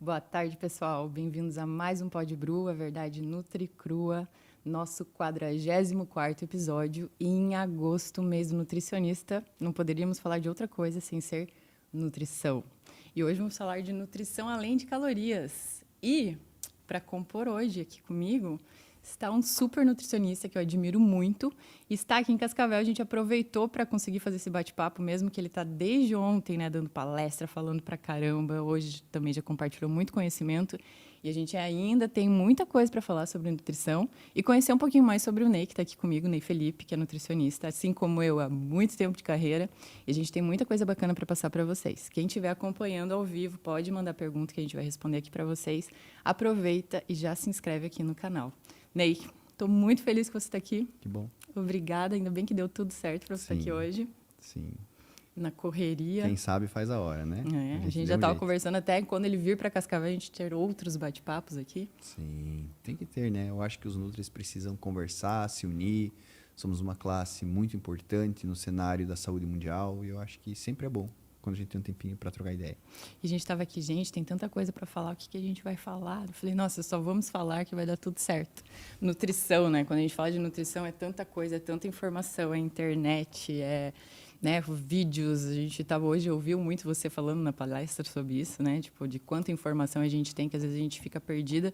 Boa tarde, pessoal. Bem-vindos a mais um Pod Bru, a verdade nutri crua, nosso 44º episódio. E em agosto, mês do nutricionista, não poderíamos falar de outra coisa sem ser nutrição. E hoje vamos falar de nutrição além de calorias. E, para compor hoje aqui comigo, está um super nutricionista que eu admiro muito. Está aqui em Cascavel, a gente aproveitou para conseguir fazer esse bate-papo, mesmo que ele está desde ontem, né, dando palestra, falando pra caramba. Hoje também já compartilhou muito conhecimento. E a gente ainda tem muita coisa para falar sobre nutrição e conhecer um pouquinho mais sobre o Ney, que está aqui comigo, Ney Felipe, que é nutricionista, assim como eu, há muito tempo de carreira. E a gente tem muita coisa bacana para passar para vocês. Quem estiver acompanhando ao vivo, pode mandar pergunta que a gente vai responder aqui para vocês. Aproveita e já se inscreve aqui no canal. Ney, estou muito feliz que você está aqui. Que bom. Obrigada, ainda bem que deu tudo certo para você estar aqui hoje. Sim. Na correria. Quem sabe faz a hora, né? A gente já estava conversando até quando ele vir para Cascavel, a gente ter outros bate-papos aqui. Sim, tem que ter, né? Eu acho que os nutris precisam conversar, se unir. Somos uma classe muito importante no cenário da saúde mundial e eu acho que sempre é bom quando a gente tem um tempinho para trocar ideia. E a gente estava aqui, gente, tem tanta coisa para falar, o que a gente vai falar? Eu falei, nossa, só vamos falar que vai dar tudo certo. Nutrição, né? Quando a gente fala de nutrição, é tanta coisa, é tanta informação, é internet, né, vídeos. A gente hoje ouviu muito você falando na palestra sobre isso, né? Tipo, de quanta informação a gente tem, que às vezes a gente fica perdida.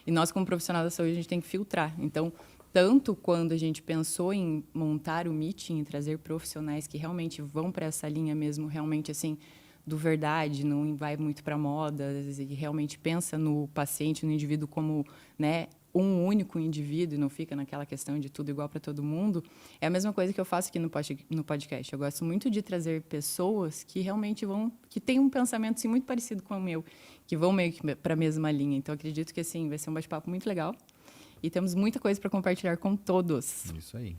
E nós, como profissional da saúde, a gente tem que filtrar. Então, tanto quando a gente pensou em montar o meeting e trazer profissionais que realmente vão para essa linha mesmo, realmente assim, do verdade, não vai muito para moda, e realmente pensa no paciente, no indivíduo como, né, um único indivíduo e não fica naquela questão de tudo igual para todo mundo, é a mesma coisa que eu faço aqui no podcast. Eu gosto muito de trazer pessoas que realmente que têm um pensamento assim, muito parecido com o meu, que vão meio que para a mesma linha. Então, acredito que assim, vai ser um bate-papo muito legal. E temos muita coisa para compartilhar com todos. Isso aí.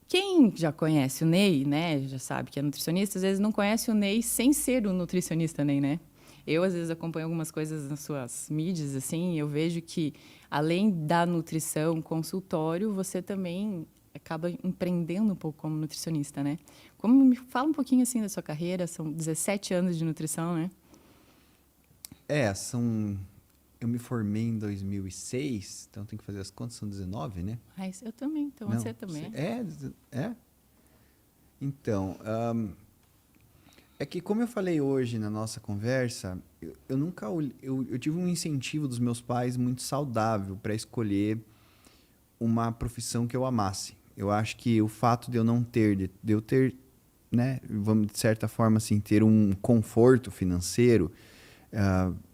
Quem já conhece o Ney, né, já sabe que é nutricionista, às vezes não conhece o Ney sem ser o nutricionista Ney, né? Eu, às vezes, acompanho algumas coisas nas suas mídias, assim, e eu vejo que, além da nutrição, consultório, você também acaba empreendendo um pouco como nutricionista, né? Me fala um pouquinho, assim, da sua carreira. São 17 anos de nutrição, né? Eu me formei em 2006, então tem que fazer as contas, são 19, né? Ah, eu também, então Não, você também. É? Então, é que como eu falei hoje na nossa conversa, eu tive um incentivo dos meus pais muito saudável para escolher uma profissão que eu amasse. Eu acho que o fato de eu não ter, de eu ter, né, vamos de certa forma assim, ter um conforto financeiro,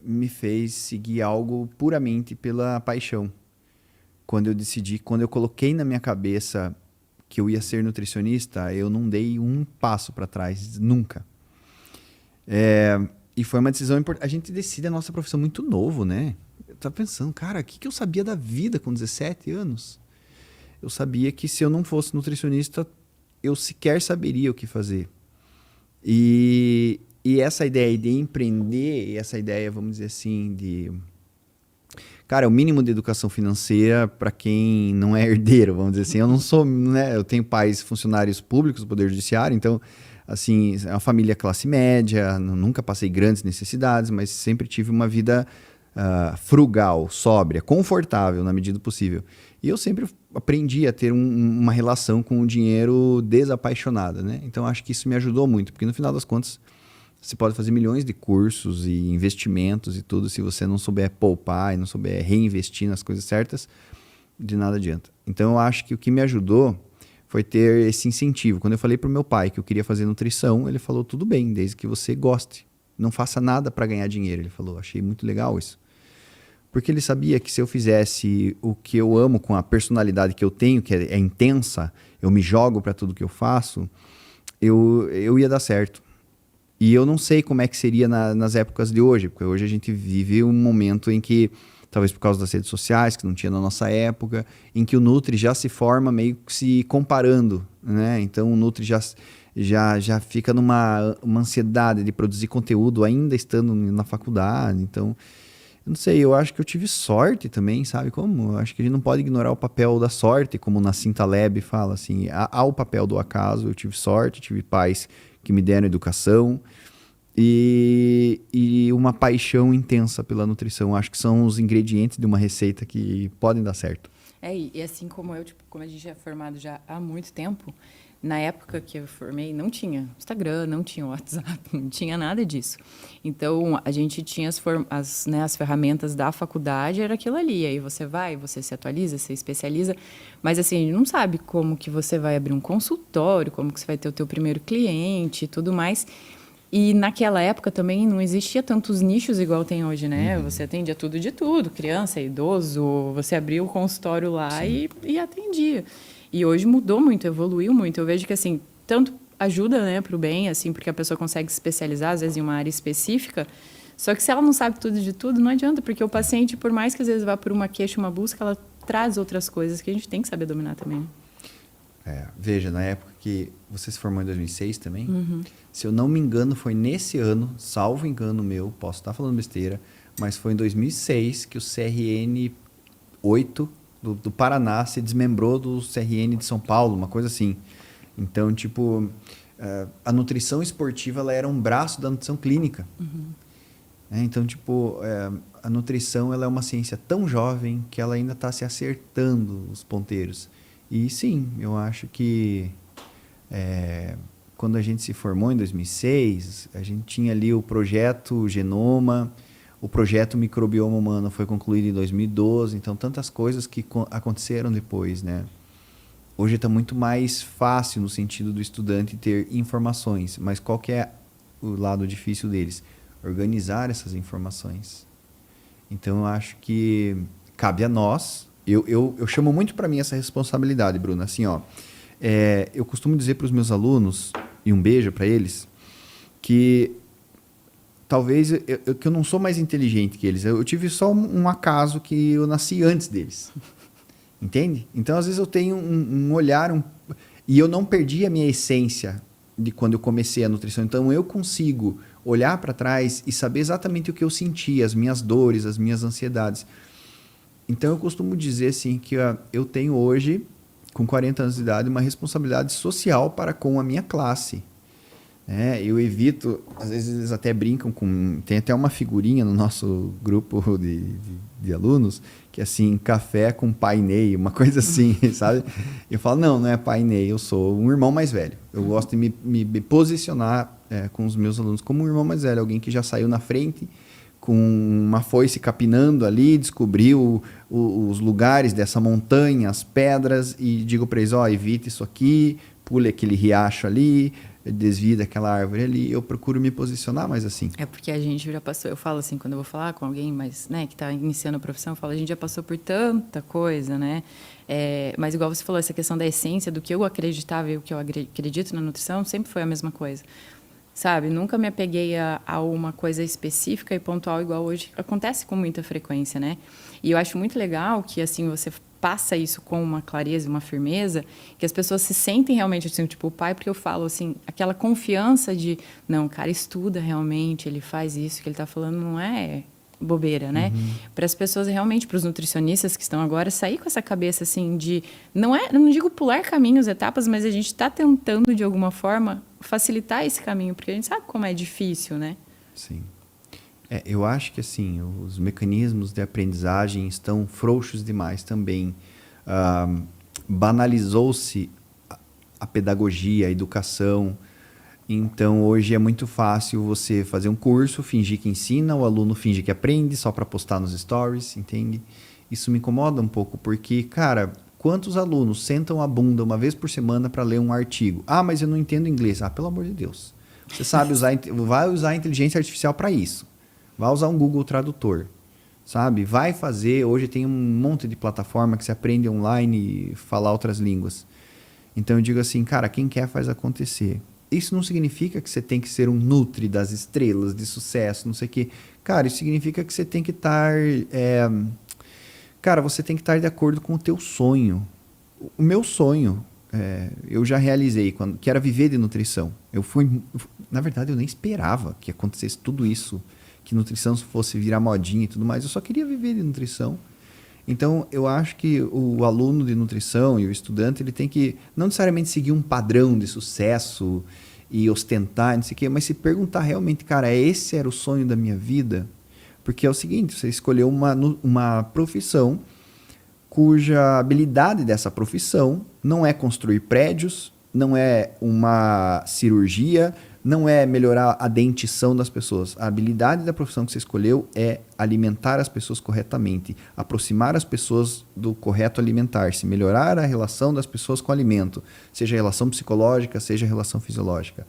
me fez seguir algo puramente pela paixão. Quando eu coloquei na minha cabeça que eu ia ser nutricionista, eu não dei um passo para trás, nunca. E foi uma decisão importante. A gente decide a nossa profissão muito novo, né? Eu tava pensando, cara, o que eu sabia da vida com 17 anos? Eu sabia que se eu não fosse nutricionista, eu sequer saberia o que fazer. E essa ideia de empreender, essa ideia, vamos dizer assim, Cara, o mínimo de educação financeira para quem não é herdeiro, vamos dizer assim. Eu não sou, né? Eu tenho pais funcionários públicos do Poder Judiciário, então, assim, é uma família classe média, nunca passei grandes necessidades, mas sempre tive uma vida frugal, sóbria, confortável na medida do possível. E eu sempre aprendi a ter uma relação com o dinheiro desapaixonada, né? Então, acho que isso me ajudou muito, porque no final das contas, você pode fazer milhões de cursos e investimentos e tudo, se você não souber poupar e não souber reinvestir nas coisas certas, de nada adianta. Então, eu acho que o que me ajudou foi ter esse incentivo. Quando eu falei para o meu pai que eu queria fazer nutrição, ele falou, tudo bem, desde que você goste. Não faça nada para ganhar dinheiro. Ele falou, achei muito legal isso. Porque ele sabia que se eu fizesse o que eu amo com a personalidade que eu tenho, que é intensa, eu me jogo para tudo que eu faço, eu ia dar certo. E eu não sei como é que seria nas épocas de hoje, porque hoje a gente vive um momento em que, talvez por causa das redes sociais, que não tinha na nossa época, em que o Nutri já se forma meio que se comparando, né? Então o Nutri já fica numa ansiedade de produzir conteúdo ainda estando na faculdade. Então, eu não sei, eu acho que eu tive sorte também, sabe como? Eu acho que a gente não pode ignorar o papel da sorte, como na Cinta Lab fala, assim, há o papel do acaso. Eu tive sorte, tive pais que me deram educação e uma paixão intensa pela nutrição. Acho que são os ingredientes de uma receita que podem dar certo. E assim como eu, tipo, como a gente é formado já há muito tempo, na época que eu formei, não tinha Instagram, não tinha WhatsApp, não tinha nada disso. Então, a gente tinha as ferramentas da faculdade, era aquilo ali. Aí você vai, você se atualiza, se especializa. Mas, assim, a gente não sabe como que você vai abrir um consultório, como que você vai ter o teu primeiro cliente e tudo mais. E naquela época também não existia tantos nichos igual tem hoje, né? Você atendia tudo de tudo, criança, idoso, você abria o consultório lá e atendia. E hoje mudou muito, evoluiu muito. Eu vejo que, assim, tanto ajuda, né, para o bem, assim, porque a pessoa consegue se especializar, às vezes, em uma área específica. Só que se ela não sabe tudo de tudo, não adianta, porque o paciente, por mais que às vezes vá por uma queixa, uma busca, ela traz outras coisas que a gente tem que saber dominar também. Veja, na época que você se formou em 2006 também, se eu não me engano, foi nesse ano, salvo engano meu, posso estar falando besteira, mas foi em 2006 que o CRN 8 do Paraná se desmembrou do CRN de São Paulo, uma coisa assim. Então, tipo, a nutrição esportiva ela era um braço da nutrição clínica. Então, tipo, a nutrição ela é uma ciência tão jovem que ela ainda está se acertando os ponteiros. E sim, eu acho que quando a gente se formou em 2006, a gente tinha ali o projeto Genoma, o projeto Microbioma Humano foi concluído em 2012, então tantas coisas que aconteceram depois, né? Hoje está muito mais fácil no sentido do estudante ter informações, mas qual que é o lado difícil deles? Organizar essas informações. Então eu acho que cabe a nós. Eu chamo muito para mim essa responsabilidade, Bruna. Assim, ó, eu costumo dizer para os meus alunos, e um beijo para eles, que talvez que eu não sou mais inteligente que eles. Eu tive só um acaso que eu nasci antes deles. Entende? Então, às vezes, eu tenho um olhar... E eu não perdi a minha essência de quando eu comecei a nutrição. Então, eu consigo olhar para trás e saber exatamente o que eu senti, as minhas dores, as minhas ansiedades. Então, eu costumo dizer assim, que eu tenho hoje, com 40 anos de idade, uma responsabilidade social para com a minha classe. Eu evito, às vezes eles até brincam com... Tem até uma figurinha no nosso grupo de alunos, que é assim, café com pai Ney, uma coisa assim, sabe? Eu falo, não é pai Ney, eu sou um irmão mais velho. Eu gosto de me posicionar com os meus alunos como um irmão mais velho, alguém que já saiu na frente, com uma foice capinando ali, descobriu os lugares dessa montanha, as pedras, e digo para eles, evite isso aqui, pule aquele riacho ali, desvie daquela árvore ali. Eu procuro me posicionar mais assim. É porque a gente já passou, eu falo assim, quando eu vou falar com alguém mais, né, que está iniciando a profissão, eu falo, a gente já passou por tanta coisa, né? Mas igual você falou, essa questão da essência, do que eu acreditava e o que eu acredito na nutrição, sempre foi a mesma coisa. Sabe? Nunca me apeguei a uma coisa específica e pontual igual hoje acontece com muita frequência, né? E eu acho muito legal que, assim, você passa isso com uma clareza, uma firmeza, que as pessoas se sentem realmente, assim, tipo, o pai, porque eu falo, assim, aquela confiança de, não, o cara estuda realmente, ele faz isso, que ele está falando não é bobeira, né? Para as pessoas realmente, para os nutricionistas que estão agora, sair com essa cabeça, assim, de, não digo pular caminhos, etapas, mas a gente está tentando, de alguma forma, facilitar esse caminho, porque a gente sabe como é difícil, né? Sim. Eu acho que assim, os mecanismos de aprendizagem estão frouxos demais também. Banalizou-se a pedagogia, a educação. Então, hoje é muito fácil você fazer um curso, fingir que ensina, o aluno finge que aprende só para postar nos stories, entende? Isso me incomoda um pouco, porque, cara, quantos alunos sentam a bunda uma vez por semana para ler um artigo? Ah, mas eu não entendo inglês. Ah, pelo amor de Deus. Você sabe vai usar a inteligência artificial para isso. Vai usar um Google Tradutor, sabe? Vai fazer... Hoje tem um monte de plataforma que você aprende online e falar outras línguas. Então, eu digo assim, cara, quem quer faz acontecer. Isso não significa que você tem que ser um nutri das estrelas, de sucesso, não sei o quê. Cara, isso significa que você tem que estar... Cara, você tem que estar de acordo com o teu sonho. O meu sonho, eu já realizei, que era viver de nutrição. Na verdade, eu nem esperava que acontecesse tudo isso, que nutrição fosse virar modinha e tudo mais. Eu só queria viver de nutrição. Então, eu acho que o aluno de nutrição e o estudante, ele tem que não necessariamente seguir um padrão de sucesso e ostentar, não sei o quê, mas se perguntar realmente, cara, esse era o sonho da minha vida? Porque é o seguinte, você escolheu uma profissão cuja habilidade dessa profissão não é construir prédios, não é uma cirurgia, não é melhorar a dentição das pessoas. A habilidade da profissão que você escolheu é alimentar as pessoas corretamente, aproximar as pessoas do correto alimentar-se, melhorar a relação das pessoas com o alimento, seja a relação psicológica, seja a relação fisiológica.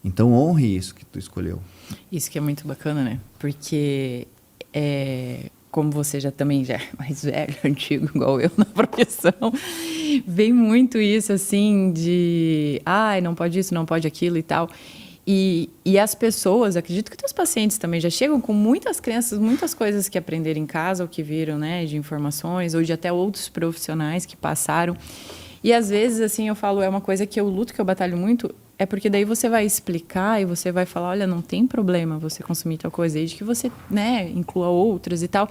Então honre isso que tu escolheu. Isso que é muito bacana, né? Porque como você também já é mais velho, antigo, igual eu na profissão, vem muito isso, assim, de... Ai, não pode isso, não pode aquilo e tal. E as pessoas, acredito que os pacientes também já chegam com muitas crenças, muitas coisas que aprenderam em casa, ou que viram, né, de informações, ou de até outros profissionais que passaram. E, às vezes, assim, eu falo, é uma coisa que eu luto, que eu batalho muito, é porque daí você vai explicar e você vai falar, olha, não tem problema você consumir tal coisa, desde que você, né, inclua outras e tal.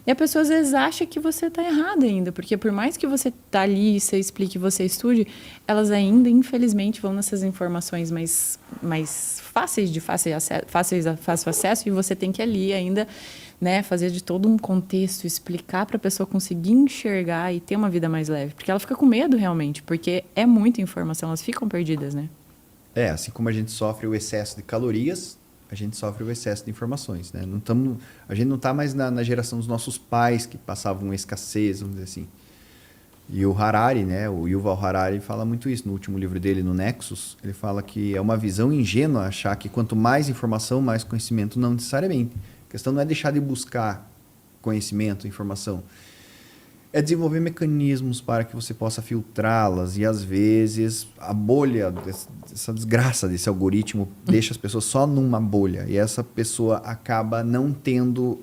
E a pessoa, às vezes, acha que você está errada ainda, porque por mais que você tá ali, você explique, você estude, elas ainda, infelizmente, vão nessas informações mais fáceis de fácil acesso, e você tem que ali ainda, né, fazer de todo um contexto, explicar para a pessoa conseguir enxergar e ter uma vida mais leve. Porque ela fica com medo, realmente, porque é muita informação, elas ficam perdidas, né? Assim como a gente sofre o excesso de calorias, a gente sofre o excesso de informações, né? A gente não está mais na geração dos nossos pais que passavam escassez, vamos dizer assim. E o Harari, né? O Yuval Harari fala muito isso no último livro dele, no Nexus. Ele fala que é uma visão ingênua achar que quanto mais informação, mais conhecimento. Não necessariamente. A questão não é deixar de buscar conhecimento, informação. É desenvolver mecanismos para que você possa filtrá-las. E, às vezes, a bolha, essa desgraça desse algoritmo, deixa as pessoas só numa bolha. E essa pessoa acaba não tendo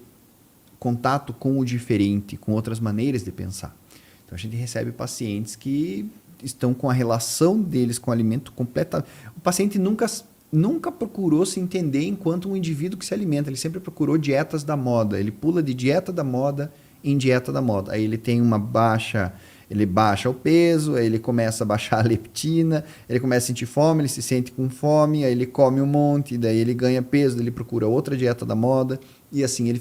contato com o diferente, com outras maneiras de pensar. Então, a gente recebe pacientes que estão com a relação deles com o alimento completa. O paciente nunca procurou se entender enquanto um indivíduo que se alimenta. Ele sempre procurou dietas da moda. Ele pula de dieta da moda em dieta da moda. Aí ele tem ele baixa o peso, aí ele começa a baixar a leptina, ele começa a sentir fome, ele se sente com fome, aí ele come um monte, daí ele ganha peso, daí ele procura outra dieta da moda, e assim ele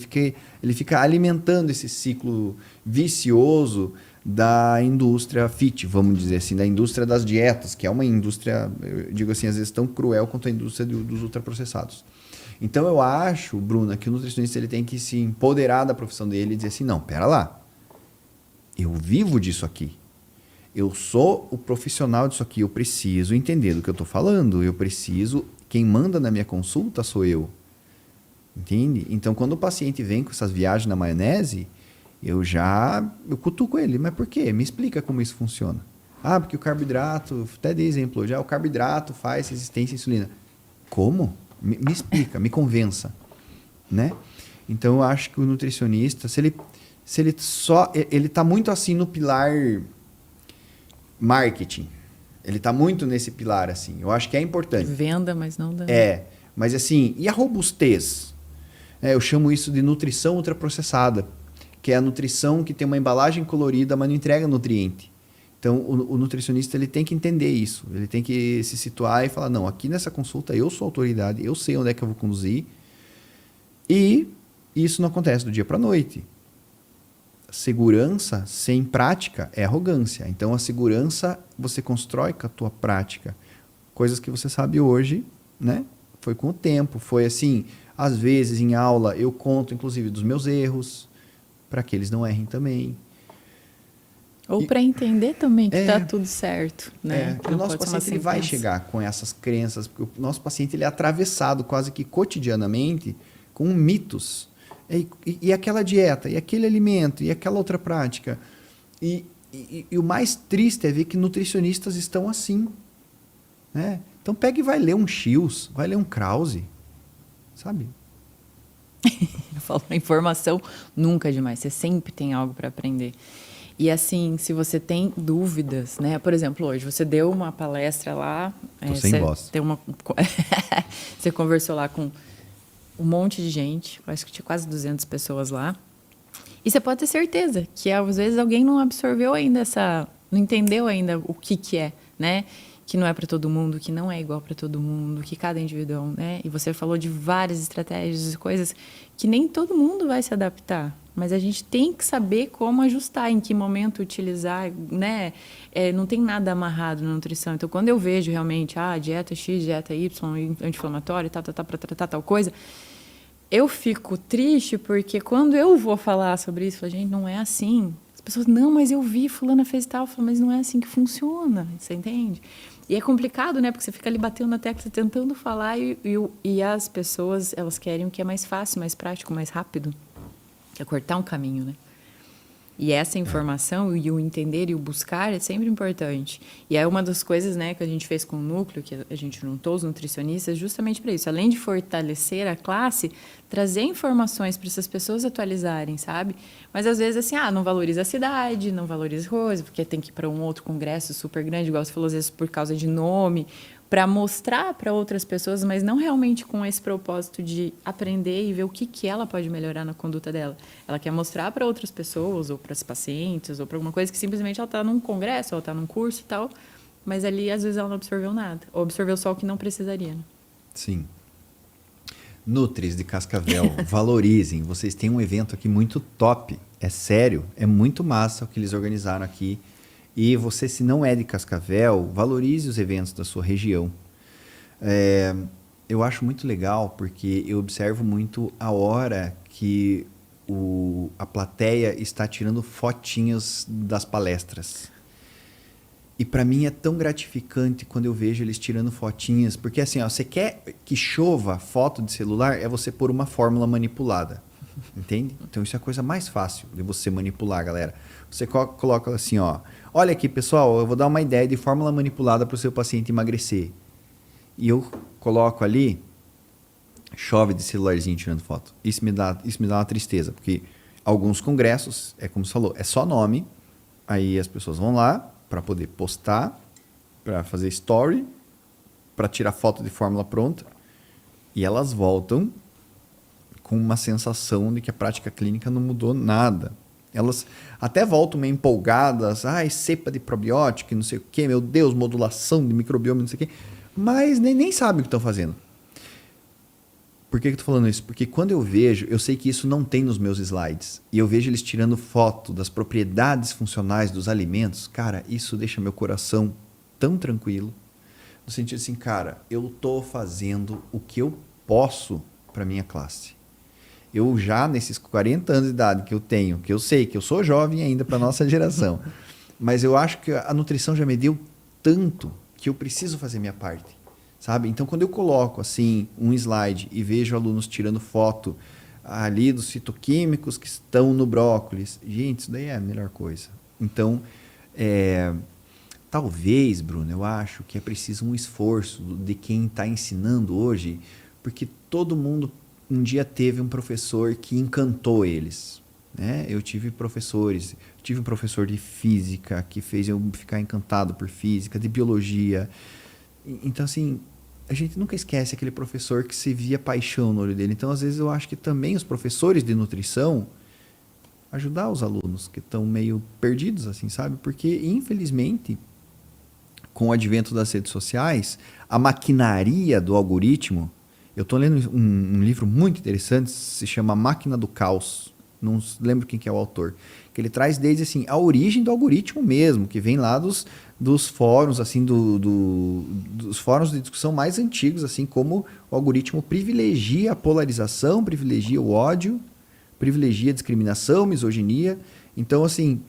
fica alimentando esse ciclo vicioso da indústria fit, vamos dizer assim, da indústria das dietas, que é uma indústria, eu digo assim, às vezes tão cruel quanto a indústria dos ultraprocessados. Então eu acho, Bruna, que o nutricionista ele tem que se empoderar da profissão dele e dizer assim, não, pera lá, eu vivo disso aqui, eu sou o profissional disso aqui, eu preciso entender do que eu estou falando, quem manda na minha consulta sou eu, entende? Então quando o paciente vem com essas viagens na maionese, eu cutuco ele, mas por quê? Me explica como isso funciona. Ah, porque o carboidrato, até dei exemplo hoje, o carboidrato faz resistência à insulina. Como? Me explica, me convença, né? Então eu acho que o nutricionista, se ele está muito assim no pilar marketing, ele está muito nesse pilar assim. Eu acho que é importante. Venda, mas não dá. Mas assim, e a robustez? Eu chamo isso de nutrição ultraprocessada, que é a nutrição que tem uma embalagem colorida, mas não entrega nutriente. Então, o nutricionista ele tem que entender isso. Ele tem que se situar e falar, não, aqui nessa consulta eu sou autoridade, eu sei onde é que eu vou conduzir. E isso não acontece do dia para a noite. Segurança sem prática é arrogância. Então, a segurança você constrói com a tua prática. Coisas que você sabe hoje, né? Foi com o tempo. Foi assim, às vezes em aula eu conto, inclusive, dos meus erros, para que eles não errem também. Ou para entender também que está tudo certo, né? O nosso paciente ele vai chegar com essas crenças, porque o nosso paciente ele é atravessado quase que cotidianamente com mitos. E aquela dieta, e aquele alimento, e aquela outra prática. E o mais triste é ver que nutricionistas estão assim. Né? Então pega e vai ler um Shields, vai ler um Krause, sabe? Eu falo, a informação nunca é demais, você sempre tem algo para aprender. E assim, se você tem dúvidas, né? Por exemplo, hoje você deu uma palestra lá. Tô sem voz. Você conversou lá com um monte de gente, acho que tinha quase 200 pessoas lá. E você pode ter certeza que às vezes alguém não absorveu ainda não entendeu ainda o que é, né? que não é para todo mundo, que não é igual para todo mundo, que cada indivíduo, né? E você falou de várias estratégias e coisas que nem todo mundo vai se adaptar, mas a gente tem que saber como ajustar, em que momento utilizar, né? Não tem nada amarrado na nutrição. Então, quando eu vejo realmente, dieta X, dieta Y, anti-inflamatório, para tratar tal coisa, eu fico triste porque quando eu vou falar sobre isso, eu falo, gente, não é assim. As pessoas, não, mas eu vi, fulana fez tal. Eu falo, mas não é assim que funciona, você entende? E é complicado, né? Porque você fica ali batendo na tecla, tentando falar e as pessoas, elas querem o que é mais fácil, mais prático, mais rápido. Que é cortar um caminho, né? E essa informação e o entender e o buscar é sempre importante. E é uma das coisas, né, que a gente fez com o núcleo, que a gente juntou os nutricionistas justamente para isso. Além de fortalecer a classe, trazer informações para essas pessoas atualizarem, sabe? Mas às vezes assim, não valoriza a cidade, não valoriza coisa, porque tem que ir para um outro congresso super grande, igual você falou, às vezes por causa de nome, para mostrar para outras pessoas, mas não realmente com esse propósito de aprender e ver o que ela pode melhorar na conduta dela. Ela quer mostrar para outras pessoas, ou para os pacientes, ou para alguma coisa que simplesmente ela está num congresso, ela está num curso e tal, mas ali às vezes ela não absorveu nada, ou absorveu só o que não precisaria. Né? Sim. Nutris de Cascavel, valorizem. Vocês têm um evento aqui muito top. É sério, é muito massa o que eles organizaram aqui. E você, se não é de Cascavel, valorize os eventos da sua região. Eu acho muito legal porque eu observo muito a hora que a plateia está tirando fotinhas das palestras. E para mim é tão gratificante quando eu vejo eles tirando fotinhas, porque assim, você quer que chova foto de celular, é você pôr uma fórmula manipulada, entende? Então isso é a coisa mais fácil de você manipular, galera. Você coloca assim, olha aqui pessoal, eu vou dar uma ideia de fórmula manipulada para o seu paciente emagrecer. E eu coloco ali, chove de celularzinho tirando foto. Isso me dá uma tristeza, porque alguns congressos, é como você falou, é só nome, aí as pessoas vão lá, para poder postar, para fazer story, para tirar foto de fórmula pronta, e elas voltam com uma sensação de que a prática clínica não mudou nada. Elas até voltam meio empolgadas, cepa de probiótico, não sei o quê, meu Deus, modulação de microbioma, não sei o quê, mas nem sabem o que estão fazendo. Por que eu estou falando isso? Porque quando eu vejo, eu sei que isso não tem nos meus slides, e eu vejo eles tirando foto das propriedades funcionais dos alimentos, cara, isso deixa meu coração tão tranquilo, no sentido assim, cara, eu estou fazendo o que eu posso para minha classe. Eu já, nesses 40 anos de idade que eu tenho, que eu sei que eu sou jovem ainda para a nossa geração, mas eu acho que a nutrição já me deu tanto que eu preciso fazer minha parte. Sabe? Então, quando eu coloco assim um slide e vejo alunos tirando foto ali dos fitoquímicos que estão no brócolis, gente, isso daí é a melhor coisa. Então, talvez, Bruno, eu acho que é preciso um esforço de quem está ensinando hoje, porque todo mundo um dia teve um professor que encantou eles. Né? Eu tive um professor de física que fez eu ficar encantado por física, de biologia. Então, assim, a gente nunca esquece aquele professor que se via paixão no olho dele. Então, às vezes, eu acho que também os professores de nutrição ajudar os alunos que estão meio perdidos, assim, sabe? Porque, infelizmente, com o advento das redes sociais, a maquinaria do algoritmo... Eu estou lendo um livro muito interessante, se chama A Máquina do Caos. Não lembro quem que é o autor. Que ele traz desde assim, a origem do algoritmo mesmo, que vem lá dos fóruns, assim, dos fóruns de discussão mais antigos, assim, como o algoritmo privilegia a polarização, privilegia o ódio, privilegia a discriminação, misoginia. Então, assim,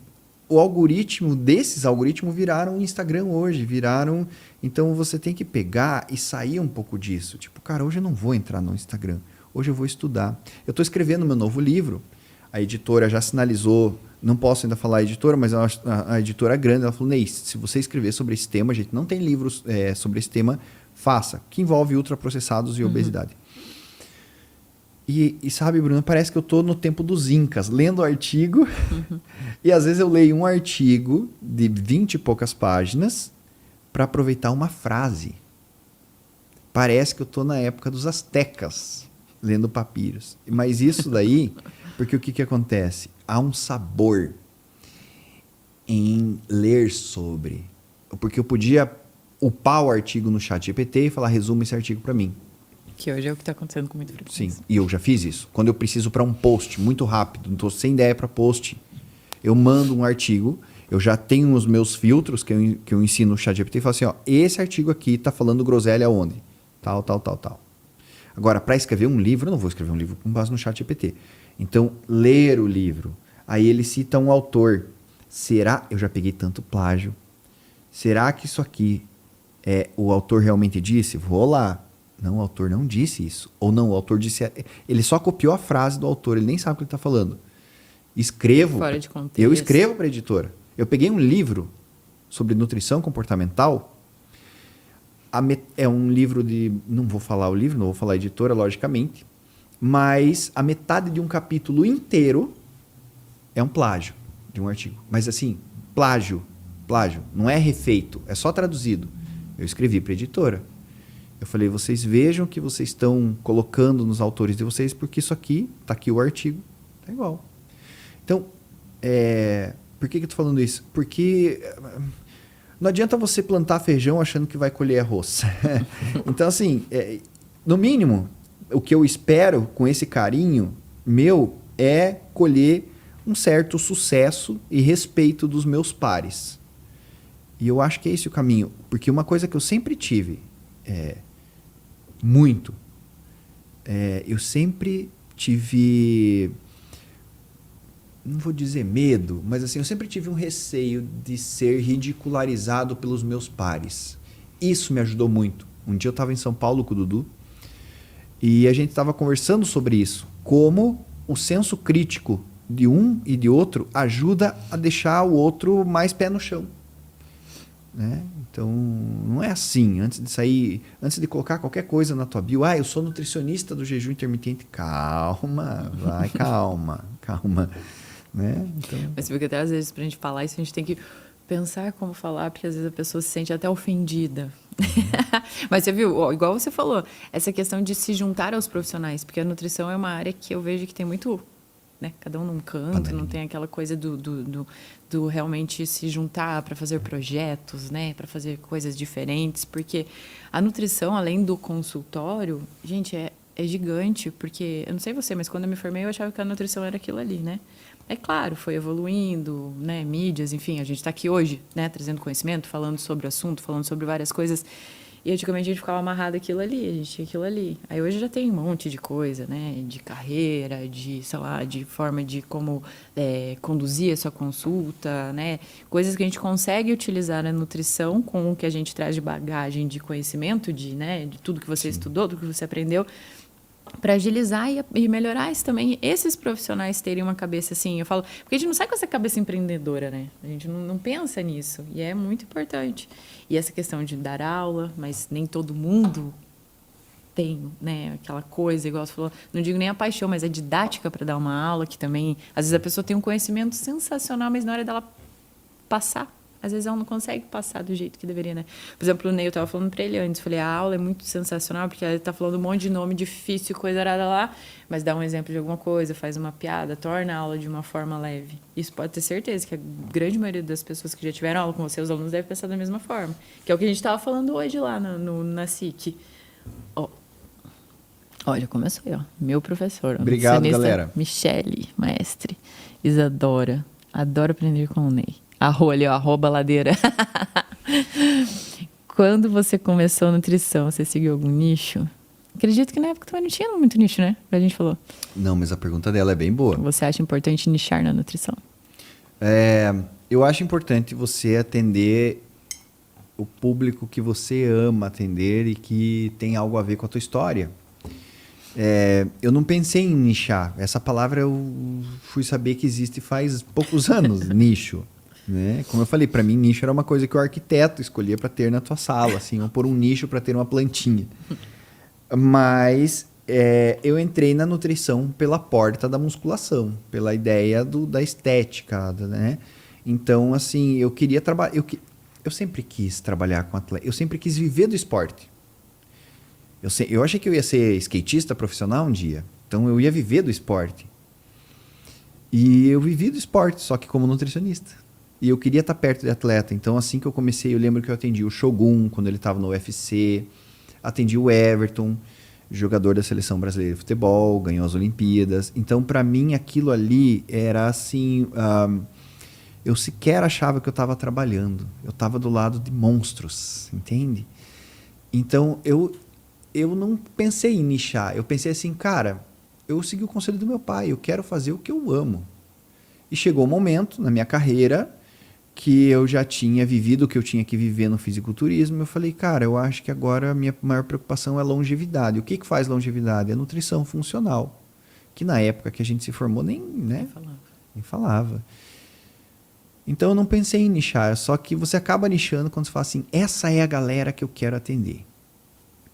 desses algoritmos viraram o Instagram hoje, Então, você tem que pegar e sair um pouco disso. Tipo, cara, hoje eu não vou entrar no Instagram, hoje eu vou estudar. Eu estou escrevendo meu novo livro, a editora já sinalizou, não posso ainda falar a editora, mas a editora é grande, ela falou, Ney, se você escrever sobre esse tema, a gente não tem livros sobre esse tema, faça, que envolve ultraprocessados e obesidade. E sabe, Bruno, parece que eu estou no tempo dos Incas, lendo artigo, e às vezes eu leio um artigo de 20 e poucas páginas para aproveitar uma frase. Parece que eu estou na época dos astecas, lendo papiros. Mas isso daí, porque o que acontece? Há um sabor em ler sobre. Porque eu podia upar o artigo no chat GPT e falar, resuma esse artigo para mim. Que hoje é o que está acontecendo com muita frequência. Sim, e eu já fiz isso. Quando eu preciso para um post muito rápido, não estou sem ideia para post, eu mando um artigo, eu já tenho os meus filtros que eu ensino no chat GPT e falo assim, ó, esse artigo aqui está falando groselha onde? Tal, tal, tal, tal. Agora, para escrever um livro, eu não vou escrever um livro com base no chat GPT. Então, ler o livro. Aí ele cita um autor. Será? Eu já peguei tanto plágio. Será que isso aqui o autor realmente disse? Vou lá. Não, o autor não disse isso. Ou não, o autor disse... Ele só copiou a frase do autor, ele nem sabe o que ele está falando. Escrevo... Fora de contexto. Eu escrevo para a editora. Eu peguei um livro sobre nutrição comportamental. É um livro de... Não vou falar o livro, não vou falar a editora, logicamente. Mas a metade de um capítulo inteiro é um plágio de um artigo. Mas assim, plágio. Não é refeito, é só traduzido. Eu escrevi para a editora. Eu falei, vocês vejam que vocês estão colocando nos autores de vocês, porque isso aqui, está aqui o artigo, tá igual. Então, por que eu estou falando isso? Porque não adianta você plantar feijão achando que vai colher arroz. Então, assim, no mínimo, o que eu espero com esse carinho meu é colher um certo sucesso e respeito dos meus pares. E eu acho que é esse o caminho. Porque uma coisa que eu sempre tive... muito. Eu sempre tive, não vou dizer medo, mas assim, eu sempre tive um receio de ser ridicularizado pelos meus pares. Isso me ajudou muito. Um dia eu estava em São Paulo com o Dudu e a gente estava conversando sobre isso. Como o senso crítico de um e de outro ajuda a deixar o outro mais pé no chão. Né? Então, não é assim. Antes de colocar qualquer coisa na tua bio, eu sou nutricionista do jejum intermitente. Calma, calma. Né? Então... Mas porque até às vezes, pra gente falar isso, a gente tem que pensar como falar, porque às vezes a pessoa se sente até ofendida. Mas você viu, igual você falou, essa questão de se juntar aos profissionais, porque a nutrição é uma área que eu vejo que tem muito... Né? Cada um num canto, não tem aquela coisa do realmente se juntar para fazer projetos, né? Para fazer coisas diferentes, porque a nutrição, além do consultório, gente, é gigante, porque, eu não sei você, mas quando eu me formei eu achava que a nutrição era aquilo ali, né? É claro, foi evoluindo, né? Mídias, enfim, a gente está aqui hoje, né? Trazendo conhecimento, falando sobre o assunto, falando sobre várias coisas. E antigamente a gente ficava amarrado àquilo ali, a gente tinha aquilo ali. Aí hoje já tem um monte de coisa, né? De carreira, de, sei lá, de forma de como conduzir a sua consulta, né? Coisas que a gente consegue utilizar na nutrição com o que a gente traz de bagagem, de conhecimento, de tudo que você estudou, tudo que você aprendeu, para agilizar e melhorar isso também. Esses profissionais terem uma cabeça assim, eu falo, porque a gente não sai com essa cabeça empreendedora, né? A gente não pensa nisso, e é muito importante. E essa questão de dar aula, mas nem todo mundo tem, né, aquela coisa, igual você falou, não digo nem a paixão, mas a didática para dar uma aula, que também, às vezes a pessoa tem um conhecimento sensacional, mas na hora dela passar, às vezes ela não consegue passar do jeito que deveria, né? Por exemplo, o Ney, eu estava falando para ele antes, falei, a aula é muito sensacional, porque ele está falando um monte de nome difícil, coisa arada lá, mas dá um exemplo de alguma coisa, faz uma piada, torna a aula de uma forma leve. Isso pode ter certeza que a grande maioria das pessoas que já tiveram aula com você, os alunos, devem pensar da mesma forma. Que é o que a gente estava falando hoje lá na SIC. Olha, começou aí, ó. Meu professor. Obrigado, galera. Michele, mestre. Isadora. Adoro aprender com o Ney. Arroba ladeira. Quando você começou a nutrição, você seguiu algum nicho? Acredito que na época também não tinha muito nicho, né? A gente falou. Não, mas a pergunta dela é bem boa. Você acha importante nichar na nutrição? Eu acho importante você atender o público que você ama atender e que tem algo a ver com a tua história. Eu não pensei em nichar. Essa palavra eu fui saber que existe faz poucos anos, nicho. Né? Como eu falei, para mim nicho era uma coisa que o arquiteto escolhia para ter na tua sala, assim, ou pôr um nicho para ter uma plantinha. Mas eu entrei na nutrição pela porta da musculação, pela ideia da estética, né? Então, assim, eu queria trabalhar... Eu sempre quis trabalhar com atleta, eu sempre quis viver do esporte. Eu achei que eu ia ser skatista profissional um dia, então eu ia viver do esporte. E eu vivi do esporte, só que como nutricionista. E eu queria estar perto de atleta. Então, assim que eu comecei, eu lembro que eu atendi o Shogun, quando ele estava no UFC. Atendi o Everton, jogador da Seleção Brasileira de Futebol, ganhou as Olimpíadas. Então, para mim, aquilo ali era assim... eu sequer achava que eu estava trabalhando. Eu estava do lado de monstros, entende? Então, eu não pensei em nichar. Eu pensei assim, cara, eu segui o conselho do meu pai. Eu quero fazer o que eu amo. E chegou um momento na minha carreira que eu já tinha vivido o que eu tinha que viver no fisiculturismo. Eu falei, cara, eu acho que agora a minha maior preocupação é longevidade. O que faz longevidade? É nutrição funcional. Que na época que a gente se formou nem falava. Então eu não pensei em nichar, só que você acaba nichando quando você fala assim, essa é a galera que eu quero atender.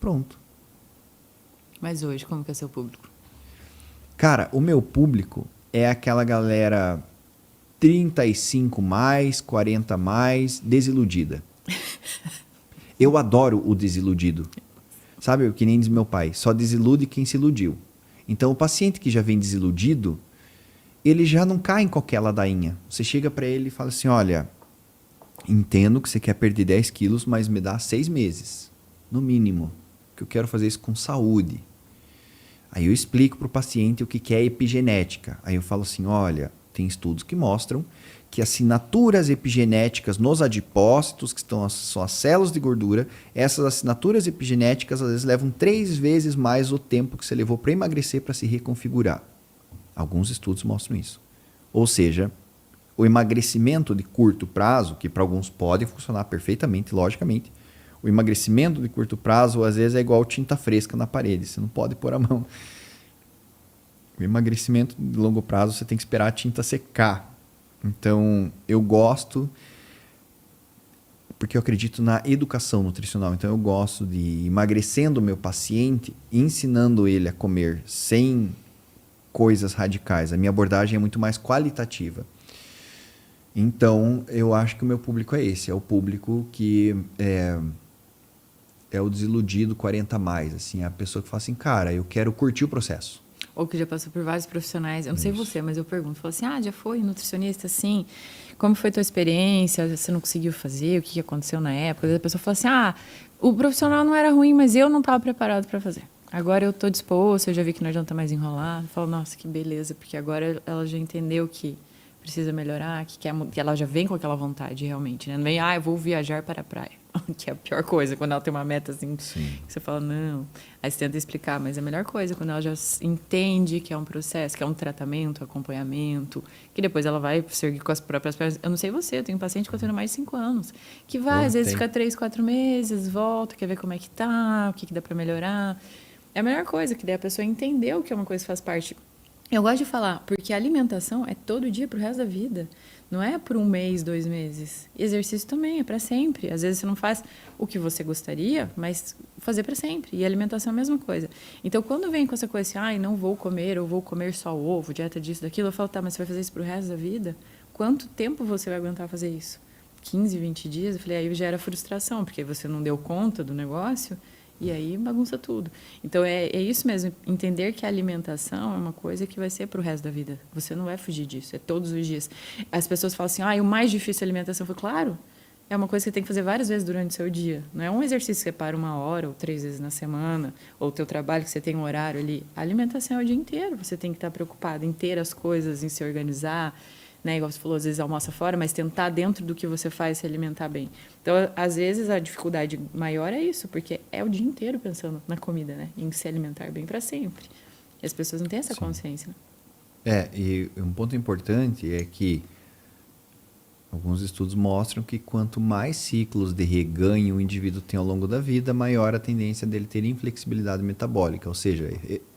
Pronto. Mas hoje, como que é seu público? Cara, o meu público é aquela galera 35 mais, 40 mais, desiludida. Eu adoro o desiludido. Sabe o que nem diz meu pai? Só desilude quem se iludiu. Então o paciente que já vem desiludido, ele já não cai em qualquer ladainha. Você chega para ele e fala assim, olha, entendo que você quer perder 10 quilos, mas me dá 6 meses, no mínimo, que eu quero fazer isso com saúde. Aí eu explico para o paciente o que é epigenética. Aí eu falo assim, olha, tem estudos que mostram que assinaturas epigenéticas nos adipócitos, que são as células de gordura, essas assinaturas epigenéticas às vezes levam 3 vezes mais o tempo que você levou para emagrecer para se reconfigurar. Alguns estudos mostram isso. Ou seja, o emagrecimento de curto prazo, que para alguns pode funcionar perfeitamente, logicamente, o emagrecimento de curto prazo às vezes é igual tinta fresca na parede, você não pode pôr a mão. O emagrecimento de longo prazo você tem que esperar a tinta secar. Então, eu gosto, porque eu acredito na educação nutricional. Então, eu gosto de emagrecendo o meu paciente, ensinando ele a comer sem coisas radicais. A minha abordagem é muito mais qualitativa. Então, eu acho que o meu público é esse. É o público que é o desiludido 40 mais. Assim, é a pessoa que fala assim, cara, eu quero curtir o processo. Ou que já passou por vários profissionais, eu não sei você, mas eu pergunto, falo assim, já foi nutricionista, assim, como foi a tua experiência, você não conseguiu fazer, o que aconteceu na época? Daí a pessoa fala assim, o profissional não era ruim, mas eu não estava preparado para fazer. Agora eu estou disposto, eu já vi que não adianta mais enrolar. Eu falo, nossa, que beleza, porque agora ela já entendeu que precisa melhorar, que ela já vem com aquela vontade realmente, né? Não vem, eu vou viajar para a praia. Que é a pior coisa, quando ela tem uma meta assim, que você fala, não. Aí você tenta explicar, mas a melhor coisa é quando ela já entende que é um processo, que é um tratamento, acompanhamento, que depois ela vai seguir com as próprias pernas. Eu não sei você, eu tenho paciente que eu tenho mais de 5 anos, que vai, às vezes fica 3, 4 meses, volta, quer ver como é que tá, o que dá para melhorar. É a melhor coisa, que daí a pessoa entendeu que é uma coisa que faz parte. Eu gosto de falar, porque a alimentação é todo dia pro resto da vida. Não é por 1 mês, 2 meses. E exercício também é para sempre. Às vezes você não faz o que você gostaria, mas fazer para sempre. E a alimentação é a mesma coisa. Então, quando vem com essa coisa assim, não vou comer, ou vou comer só ovo, dieta disso, daquilo, eu falo, tá, mas você vai fazer isso pro resto da vida? Quanto tempo você vai aguentar fazer isso? 15, 20 dias? Eu falei, aí gera frustração, porque você não deu conta do negócio. E aí bagunça tudo. Então, é isso mesmo. Entender que a alimentação é uma coisa que vai ser para o resto da vida. Você não vai fugir disso. É todos os dias. As pessoas falam assim, o mais difícil é a alimentação. Eu falo, claro, é uma coisa que você tem que fazer várias vezes durante o seu dia. Não é um exercício que você para 1 hora ou 3 vezes na semana, ou o teu trabalho que você tem um horário ali. A alimentação é o dia inteiro. Você tem que estar preocupado em ter as coisas, em se organizar, né? Igual você falou, às vezes almoça fora, mas tentar dentro do que você faz se alimentar bem. Então, às vezes, a dificuldade maior é isso, porque é o dia inteiro pensando na comida, né? Em se alimentar bem para sempre. E as pessoas não têm essa consciência, né? E um ponto importante é que alguns estudos mostram que quanto mais ciclos de reganho o indivíduo tem ao longo da vida, maior a tendência dele ter inflexibilidade metabólica. Ou seja,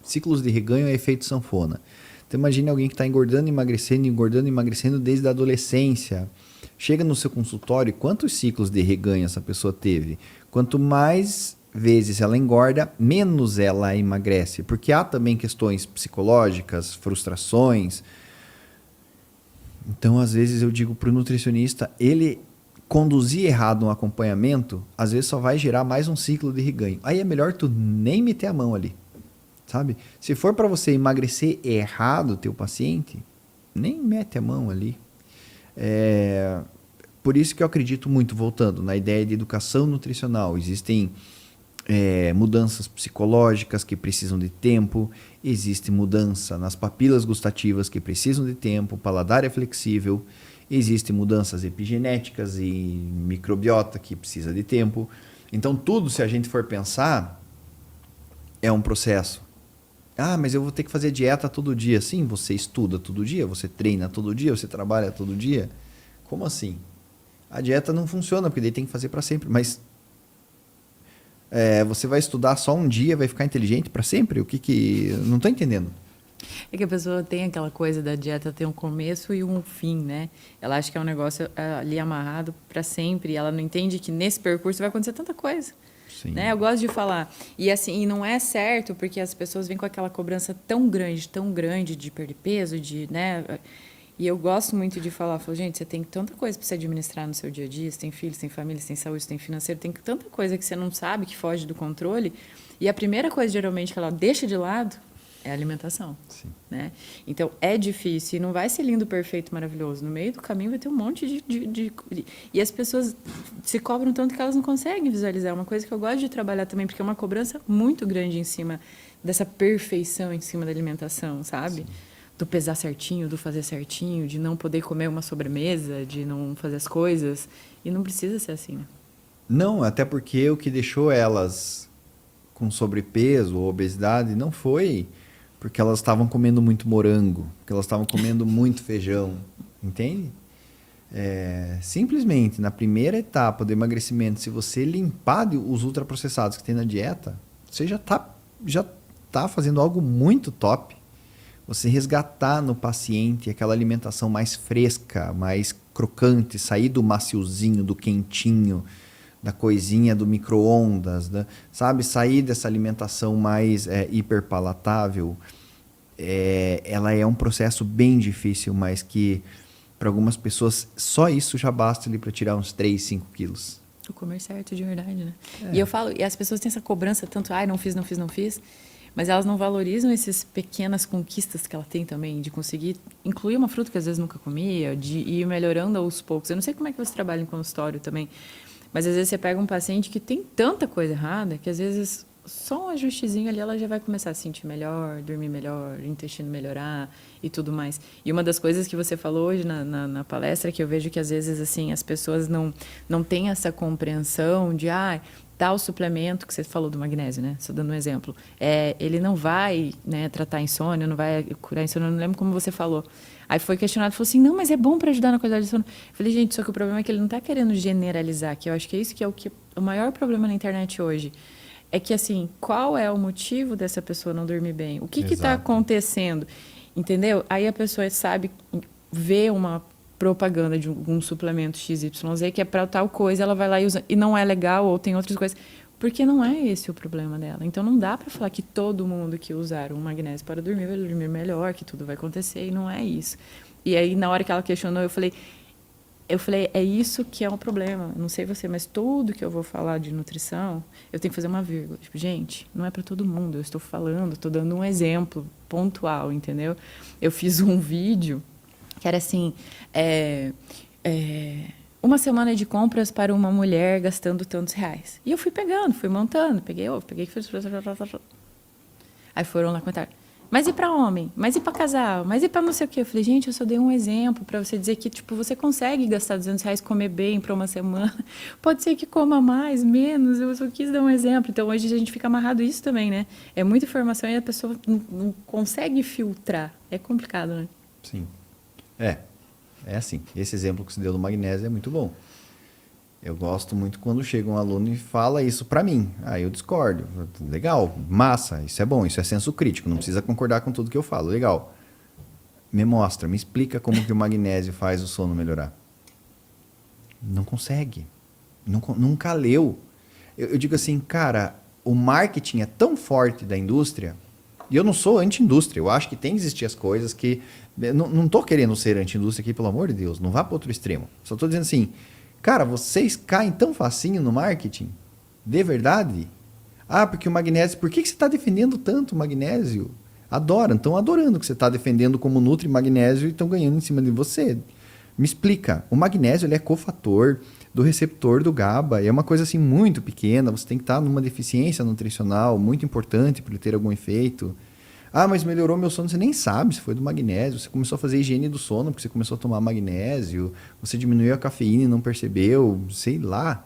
ciclos de reganho é efeito sanfona. Então, imagine alguém que está engordando, emagrecendo desde a adolescência. Chega no seu consultório, quantos ciclos de reganho essa pessoa teve? Quanto mais vezes ela engorda, menos ela emagrece. Porque há também questões psicológicas, frustrações. Então, às vezes, eu digo para o nutricionista, ele conduzir errado um acompanhamento, às vezes só vai gerar mais um ciclo de reganho. Aí é melhor tu nem meter a mão ali. Sabe? Se for para você emagrecer errado o teu paciente, nem mete a mão ali. por isso que eu acredito muito, voltando, na ideia de educação nutricional. Existem mudanças psicológicas que precisam de tempo, existe mudança nas papilas gustativas que precisam de tempo, o paladar é flexível, existem mudanças epigenéticas e microbiota que precisa de tempo. Então, tudo, se a gente for pensar, é um processo. Ah, mas eu vou ter que fazer dieta todo dia. Sim, você estuda todo dia, você treina todo dia, você trabalha todo dia. Como assim? A dieta não funciona, porque daí tem que fazer para sempre. Mas você vai estudar só um dia, vai ficar inteligente para sempre? O que... Não estou entendendo. É que a pessoa tem aquela coisa da dieta ter um começo e um fim, né? Ela acha que é um negócio ali amarrado para sempre. E ela não entende que nesse percurso vai acontecer tanta coisa. Sim. Né? Eu gosto de falar. E assim, e não é certo, porque as pessoas vêm com aquela cobrança tão grande de perder peso, né? E eu gosto muito de falar, gente, você tem tanta coisa para você administrar no seu dia a dia, você tem filhos, tem família, você tem saúde, você tem financeiro, tem tanta coisa que você não sabe, que foge do controle. E a primeira coisa, geralmente, que ela deixa de lado é a alimentação. Sim. Né? Então, é difícil. E não vai ser lindo, perfeito, maravilhoso. No meio do caminho vai ter um monte de... E as pessoas se cobram tanto que elas não conseguem visualizar. É uma coisa que eu gosto de trabalhar também, porque é uma cobrança muito grande em cima dessa perfeição em cima da alimentação, sabe? Sim. Do pesar certinho, do fazer certinho, de não poder comer uma sobremesa, de não fazer as coisas. E não precisa ser assim, né? Não, até porque o que deixou elas com sobrepeso ou obesidade não foi porque elas estavam comendo muito morango, porque elas estavam comendo muito feijão, entende? Simplesmente, na primeira etapa do emagrecimento, se você limpar os ultraprocessados que tem na dieta, você já tá fazendo algo muito top. Você resgatar no paciente aquela alimentação mais fresca, mais crocante, sair do maciozinho, do quentinho, da coisinha do micro-ondas, sabe? Sair dessa alimentação mais hiperpalatável. Ela é um processo bem difícil, mas que para algumas pessoas só isso já basta ali para tirar uns 3, 5 quilos. O comer certo de verdade, né? E eu falo, e as pessoas têm essa cobrança tanto, não fiz, mas elas não valorizam essas pequenas conquistas que ela tem também, de conseguir incluir uma fruta que às vezes nunca comia, de ir melhorando aos poucos. Eu não sei como é que você trabalha em consultório também, mas às vezes você pega um paciente que tem tanta coisa errada que às vezes só um ajustezinho ali ela já vai começar a se sentir melhor, dormir melhor, o intestino melhorar e tudo mais. E uma das coisas que você falou hoje na palestra, que eu vejo que às vezes assim as pessoas não têm essa compreensão de tal suplemento que você falou do magnésio, né? Só dando um exemplo. Ele não vai, né, tratar insônia, não vai curar insônia, eu não lembro como você falou. Aí foi questionado, falou assim, não, mas é bom para ajudar na qualidade de sono. Eu falei, gente, só que o problema é que ele não está querendo generalizar, que eu acho que é isso que é o maior problema na internet hoje. É que, assim, qual é o motivo dessa pessoa não dormir bem? O que está acontecendo? Entendeu? Aí a pessoa sabe, vê uma propaganda de um suplemento XYZ que é para tal coisa, ela vai lá e usa, e não é legal, ou tem outras coisas, porque não é esse o problema dela. Então, não dá para falar que todo mundo que usar um magnésio para dormir vai dormir melhor, que tudo vai acontecer, e não é isso. E aí, na hora que ela questionou, eu falei, é isso que é um problema. Não sei você, mas tudo que eu vou falar de nutrição, eu tenho que fazer uma vírgula. Tipo, gente, não é para todo mundo. Eu estou falando, estou dando um exemplo pontual, entendeu? Eu fiz um vídeo que era assim, uma semana de compras para uma mulher gastando tantos reais. E eu fui pegando, fui montando, peguei, aí foram lá comentar. Mas e para homem? Mas e para casal? Mas e para não sei o quê? Eu falei, gente, eu só dei um exemplo para você dizer que tipo, você consegue gastar R$200, comer bem para uma semana. Pode ser que coma mais, menos. Eu só quis dar um exemplo. Então, hoje a gente fica amarrado isso também, né? É muita informação e a pessoa não consegue filtrar. É complicado, né? Sim. É assim. Esse exemplo que você deu do magnésio é muito bom. Eu gosto muito quando chega um aluno e fala isso para mim. Aí eu discordo. Legal, massa, isso é bom, isso é senso crítico. Não precisa concordar com tudo que eu falo. Legal. Me mostra, me explica como que o magnésio faz o sono melhorar. Não consegue. Nunca leu. Eu digo assim, cara, o marketing é tão forte da indústria, e eu não sou anti-indústria. Eu acho que tem que existir as coisas que... Não estou querendo ser anti-indústria aqui, pelo amor de Deus. Não vá para outro extremo. Só estou dizendo assim... Cara, vocês caem tão facinho no marketing? De verdade? Porque o magnésio... Por que você está defendendo tanto o magnésio? Estão adorando que você está defendendo como nutri magnésio e estão ganhando em cima de você. Me explica. O magnésio ele é cofator do receptor do GABA. É uma coisa assim muito pequena. Você tem que estar numa deficiência nutricional muito importante para ele ter algum efeito. Ah, mas melhorou meu sono. Você nem sabe se foi do magnésio. Você começou a fazer higiene do sono porque você começou a tomar magnésio. Você diminuiu a cafeína e não percebeu. Sei lá.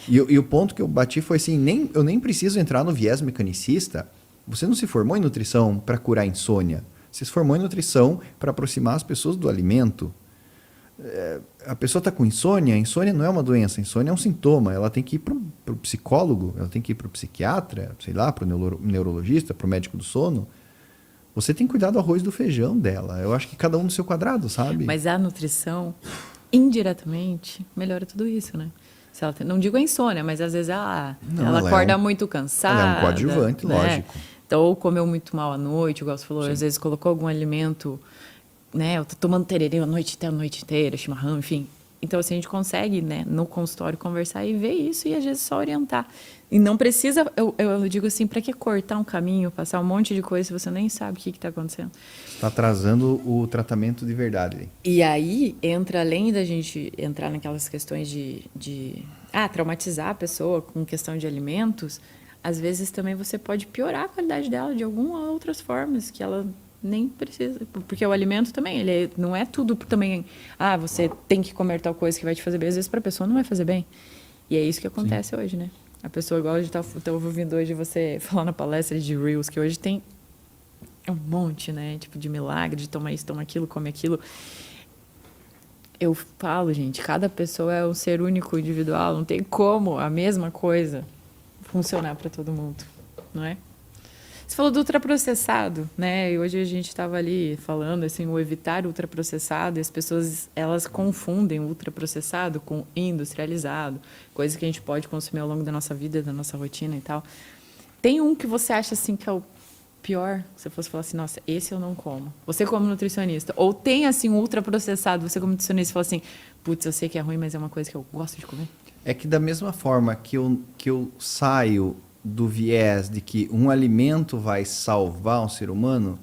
E o ponto que eu bati foi assim, eu nem preciso entrar no viés mecanicista. Você não se formou em nutrição para curar a insônia. Você se formou em nutrição para aproximar as pessoas do alimento. A pessoa está com insônia, a insônia não é uma doença, a insônia é um sintoma. Ela tem que ir para o psicólogo, ela tem que ir para o psiquiatra, sei lá, para o neurologista, para o médico do sono. Você tem que cuidar do arroz e do feijão dela. Eu acho que cada um no seu quadrado, sabe? Mas a nutrição, indiretamente, melhora tudo isso, né? Se ela não digo a insônia, mas às vezes ela acorda muito cansada. Ela é um coadjuvante, né? lógico. Então, ou comeu muito mal à noite, igual você falou, às vezes colocou algum alimento, né? Eu tô tomando tererê a noite inteira, chimarrão, enfim. Então, assim, a gente consegue, né, no consultório conversar e ver isso e às vezes só orientar. E não precisa, eu digo assim, para que cortar um caminho, passar um monte de coisa se você nem sabe o que está acontecendo? Está atrasando o tratamento de verdade. E aí entra, além da gente entrar naquelas questões de traumatizar a pessoa com questão de alimentos, às vezes também você pode piorar a qualidade dela de algumas outras formas que ela nem precisa. Porque o alimento também, não é tudo também, você tem que comer tal coisa que vai te fazer bem. Às vezes para a pessoa não vai fazer bem. E é isso que acontece hoje, né? A pessoa, igual a gente tá ouvindo hoje você falar na palestra de Reels, que hoje tem um monte, né? Tipo, de milagre, de tomar isso, tomar aquilo, come aquilo. Eu falo, gente, cada pessoa é um ser único, individual. Não tem como a mesma coisa funcionar para todo mundo, não é? Você falou do ultraprocessado, né? E hoje a gente estava ali falando, assim, o evitar ultraprocessado, e as pessoas, elas confundem o ultraprocessado com industrializado, coisa que a gente pode consumir ao longo da nossa vida, da nossa rotina e tal. Tem um que você acha, assim, que é o pior? Se você fosse falar assim, nossa, esse eu não como. Você como nutricionista. Ou tem, assim, um ultraprocessado, você como nutricionista fala assim, putz, eu sei que é ruim, mas é uma coisa que eu gosto de comer. É que da mesma forma que eu saio do viés de que um alimento vai salvar um ser humano,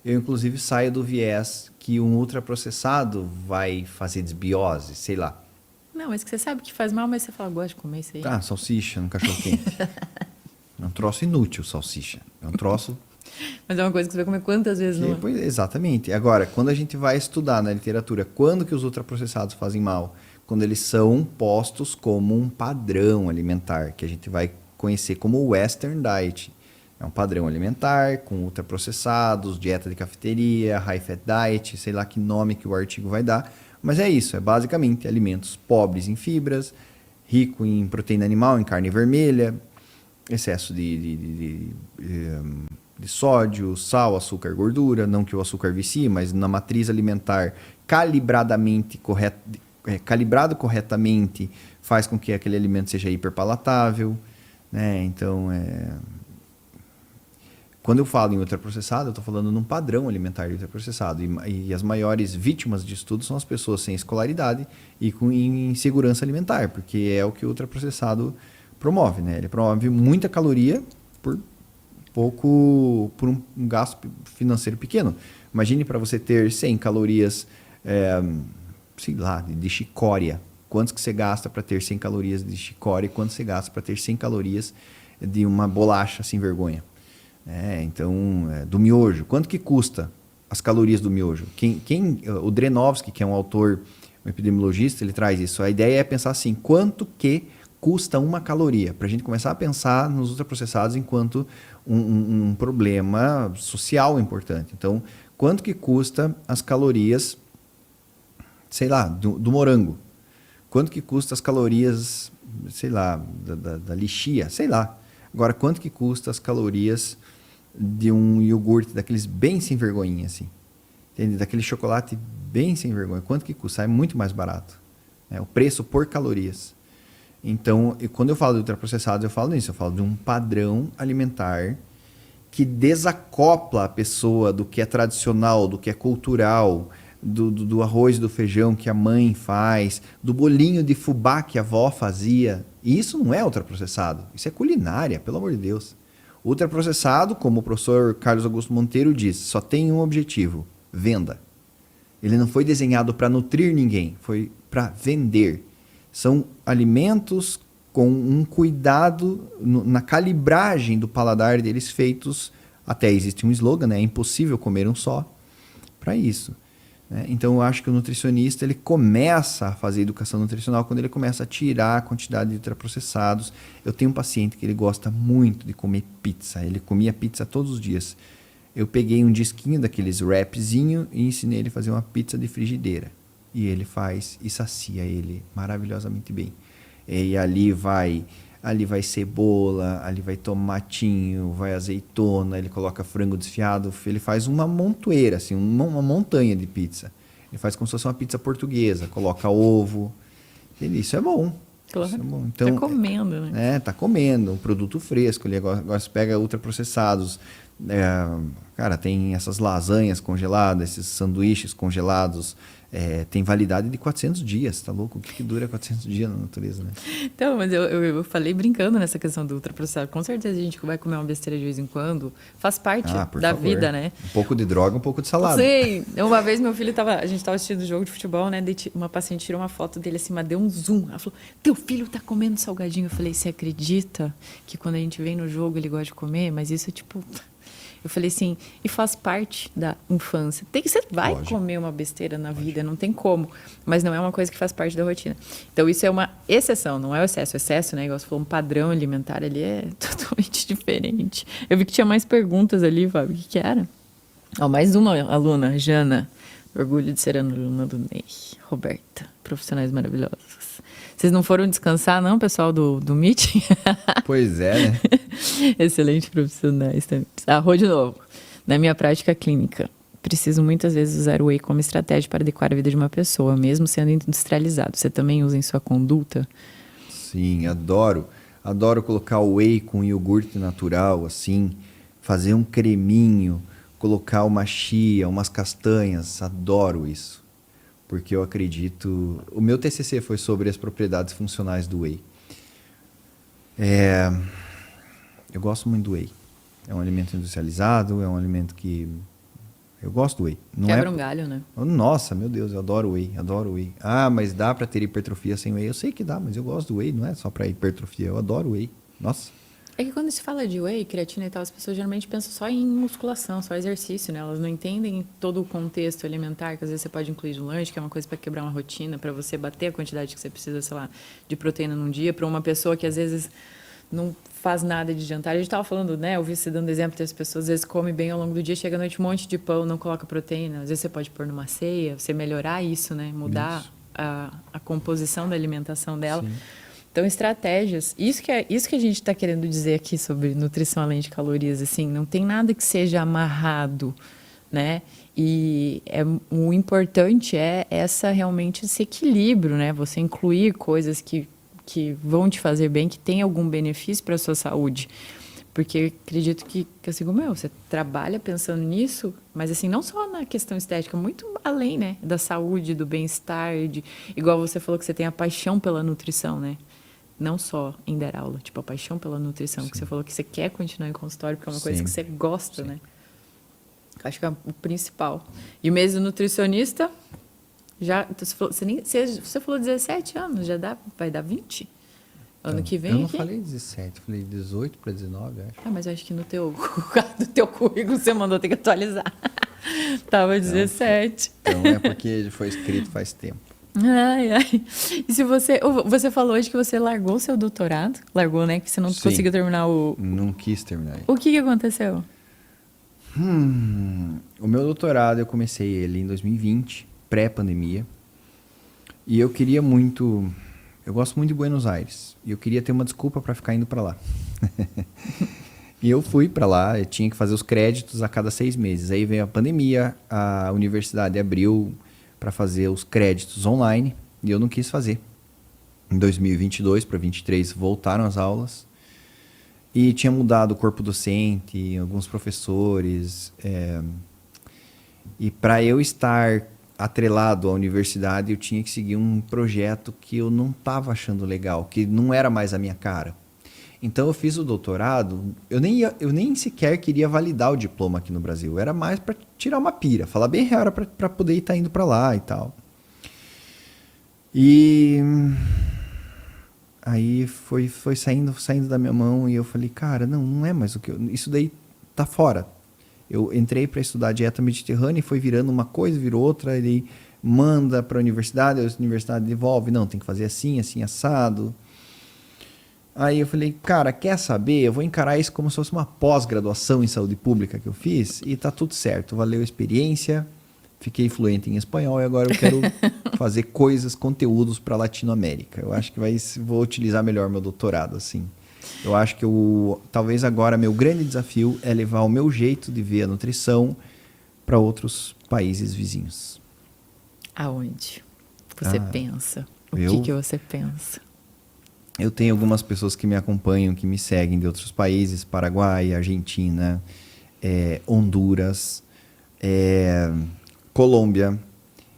eu inclusive saio do viés que um ultraprocessado vai fazer desbiose, sei lá. Não, mas que você sabe que faz mal, mas você fala, gosto de comer isso aí. Ah, salsicha no cachorro-quente. É um troço inútil, salsicha. É um troço... Mas é uma coisa que você vai comer quantas vezes no ano? Exatamente. Agora, quando a gente vai estudar na literatura quando que os ultraprocessados fazem mal, quando eles são postos como um padrão alimentar, que a gente vai conhecer como Western Diet. É um padrão alimentar com ultraprocessados, dieta de cafeteria, high fat diet, sei lá que nome que o artigo vai dar, mas é isso, é basicamente alimentos pobres em fibras, rico em proteína animal, em carne vermelha, excesso de sódio, sal, açúcar, gordura, não que o açúcar vicie, mas na matriz alimentar calibrado corretamente faz com que aquele alimento seja hiperpalatável, né? Então, quando eu falo em ultraprocessado, eu estou falando num padrão alimentar de ultraprocessado. E as maiores vítimas de estudo são as pessoas sem escolaridade e com insegurança alimentar, porque é o que o ultraprocessado promove, né? Ele promove muita caloria por um gasto financeiro pequeno. Imagine para você ter 100 calorias, sei lá, de chicória. Quantos que você gasta para ter 100 calorias de chicória e quanto você gasta para ter 100 calorias de uma bolacha sem vergonha? Então, do miojo. Quanto que custa as calorias do miojo? O Drenovsky, que é um autor, um epidemiologista, ele traz isso. A ideia é pensar assim, quanto que custa uma caloria? Para a gente começar a pensar nos ultraprocessados enquanto um problema social importante. Então, quanto que custa as calorias, sei lá, do morango? Quanto que custa as calorias, sei lá, da lixia? Sei lá. Agora, quanto que custa as calorias de um iogurte daqueles bem sem vergonhinha, assim? Entende? Daquele chocolate bem sem vergonha. Quanto que custa? É muito mais barato. O preço por calorias. Então, quando eu falo de ultraprocessados, eu falo nisso. Eu falo de um padrão alimentar que desacopla a pessoa do que é tradicional, do que é cultural, do arroz e do feijão que a mãe faz, do bolinho de fubá que a avó fazia. E isso não é ultraprocessado. Isso é culinária, pelo amor de Deus. Ultraprocessado, como o professor Carlos Augusto Monteiro diz, só tem um objetivo: venda. Ele não foi desenhado para nutrir ninguém, foi para vender. São alimentos com um cuidado na calibragem do paladar deles feitos, até existe um slogan, né? É impossível comer um só, para isso. Né? Então eu acho que o nutricionista ele começa a fazer educação nutricional quando ele começa a tirar a quantidade de ultraprocessados. Eu tenho um paciente que ele gosta muito de comer pizza, ele comia pizza todos os dias. Eu peguei um disquinho daqueles wrapzinho e ensinei ele a fazer uma pizza de frigideira. E ele faz e sacia ele maravilhosamente bem. E ali vai cebola, ali vai tomatinho, vai azeitona, ele coloca frango desfiado, ele faz uma montoeira, assim, uma montanha de pizza. Ele faz como se fosse uma pizza portuguesa, coloca ovo. Isso é bom. Claro. Isso é bom. Então, tá comendo, né? Tá comendo, um produto fresco. Ele agora você pega ultraprocessados. Cara, tem essas lasanhas congeladas, esses sanduíches congelados. Tem validade de 400 dias, tá louco? O que dura 400 dias na natureza, né? Então, mas eu falei brincando nessa questão do ultraprocessado. Com certeza a gente vai comer uma besteira de vez em quando. Faz parte da vida, né? Um pouco de droga, um pouco de salada. Sei. Uma vez meu filho a gente estava assistindo jogo de futebol, né? Uma paciente tirou uma foto dele assim, mas deu um zoom. Ela falou, teu filho tá comendo salgadinho. Eu falei, você acredita que quando a gente vem no jogo ele gosta de comer? Mas isso é tipo... Eu falei assim, e faz parte da infância. Você vai comer uma besteira na vida, não tem como. Mas não é uma coisa que faz parte da rotina. Então, isso é uma exceção, não é o excesso. O excesso, né? Igual você falou, um padrão alimentar ali é totalmente diferente. Eu vi que tinha mais perguntas ali, Fábio. O que era? Mais uma aluna, Jana. Orgulho de ser aluna do Ney. Roberta. Profissionais maravilhosos. Vocês não foram descansar, não, pessoal do meeting? Pois é, né? Excelente profissionais também. Arro de novo. Na minha prática clínica, preciso muitas vezes usar o whey como estratégia para adequar a vida de uma pessoa, mesmo sendo industrializado. Você também usa em sua conduta? Sim, adoro. Adoro colocar o whey com iogurte natural, assim, fazer um creminho, colocar uma chia, umas castanhas. Adoro isso. Porque eu acredito... O meu TCC foi sobre as propriedades funcionais do whey. Eu gosto muito do whey. É um alimento industrializado, é um alimento que... Eu gosto do whey. Quebra um galho, né? Nossa, meu Deus, eu adoro whey, adoro whey. Ah, mas dá para ter hipertrofia sem whey? Eu sei que dá, mas eu gosto do whey, não é só para hipertrofia. Eu adoro whey. Nossa. É que quando se fala de whey, creatina e tal, as pessoas geralmente pensam só em musculação, só exercício, né? Elas não entendem todo o contexto alimentar, que às vezes você pode incluir no lanche, que é uma coisa para quebrar uma rotina, para você bater a quantidade que você precisa, sei lá, de proteína num dia, para uma pessoa que às vezes não faz nada de jantar. A gente estava falando, né? Eu vi você dando exemplo das pessoas, às vezes comem bem ao longo do dia, chega à noite um monte de pão, não coloca proteína. Às vezes você pode pôr numa ceia, você melhorar isso, né? Mudar a composição da alimentação dela. Sim. Então, estratégias. Isso que a gente está querendo dizer aqui sobre nutrição além de calorias, assim, não tem nada que seja amarrado, né? E o importante é realmente esse equilíbrio, né? Você incluir coisas que vão te fazer bem, que tem algum benefício para a sua saúde. Porque acredito que assim, você trabalha pensando nisso, mas assim, não só na questão estética, muito além, né? Da saúde, do bem-estar, igual você falou que você tem a paixão pela nutrição, né? Não só em dar aula, tipo, a paixão pela nutrição, que você falou que você quer continuar em consultório, porque é uma coisa que você gosta, né? Acho que é o principal. E o mês do nutricionista, você falou 17 anos, vai dar 20? Ano que vem? Eu não falei 17, falei 18 para 19, acho. Mas eu acho que no teu currículo você mandou ter que atualizar. Tava 17. Então é porque foi escrito faz tempo. Ai. E se você falou hoje que você largou o seu doutorado? Largou, né? Que você não conseguiu terminar o... Não quis terminar. O que aconteceu? O meu doutorado, eu comecei ele em 2020, pré-pandemia. E eu queria muito... Eu gosto muito de Buenos Aires. E eu queria ter uma desculpa para ficar indo para lá. E eu fui para lá, eu tinha que fazer os créditos a cada 6 meses. Aí veio a pandemia, a universidade abriu para fazer os créditos online e eu não quis fazer. Em 2022 para 2023 voltaram as aulas e tinha mudado o corpo docente, alguns professores. E para eu estar atrelado à universidade, eu tinha que seguir um projeto que eu não estava achando legal, que não era mais a minha cara. Então eu fiz o doutorado, eu nem sequer queria validar o diploma aqui no Brasil, era mais para tirar uma pira, falar bem real para poder estar indo para lá e tal. E aí foi saindo da minha mão e eu falei, cara, não é mais o que isso daí tá fora. Eu entrei para estudar dieta mediterrânea e foi virando uma coisa, virou outra, ele manda para a universidade devolve, não, tem que fazer assim, assim, assado. Aí eu falei, cara, quer saber? Eu vou encarar isso como se fosse uma pós-graduação em saúde pública que eu fiz e tá tudo certo, valeu a experiência, fiquei fluente em espanhol e agora eu quero fazer coisas, conteúdos para Latinoamérica. Eu acho que vou utilizar melhor meu doutorado, assim. Eu acho que talvez agora meu grande desafio é levar o meu jeito de ver a nutrição para outros países vizinhos. Aonde você pensa? O que você pensa? Eu tenho algumas pessoas que me acompanham, que me seguem de outros países, Paraguai, Argentina, Honduras, Colômbia.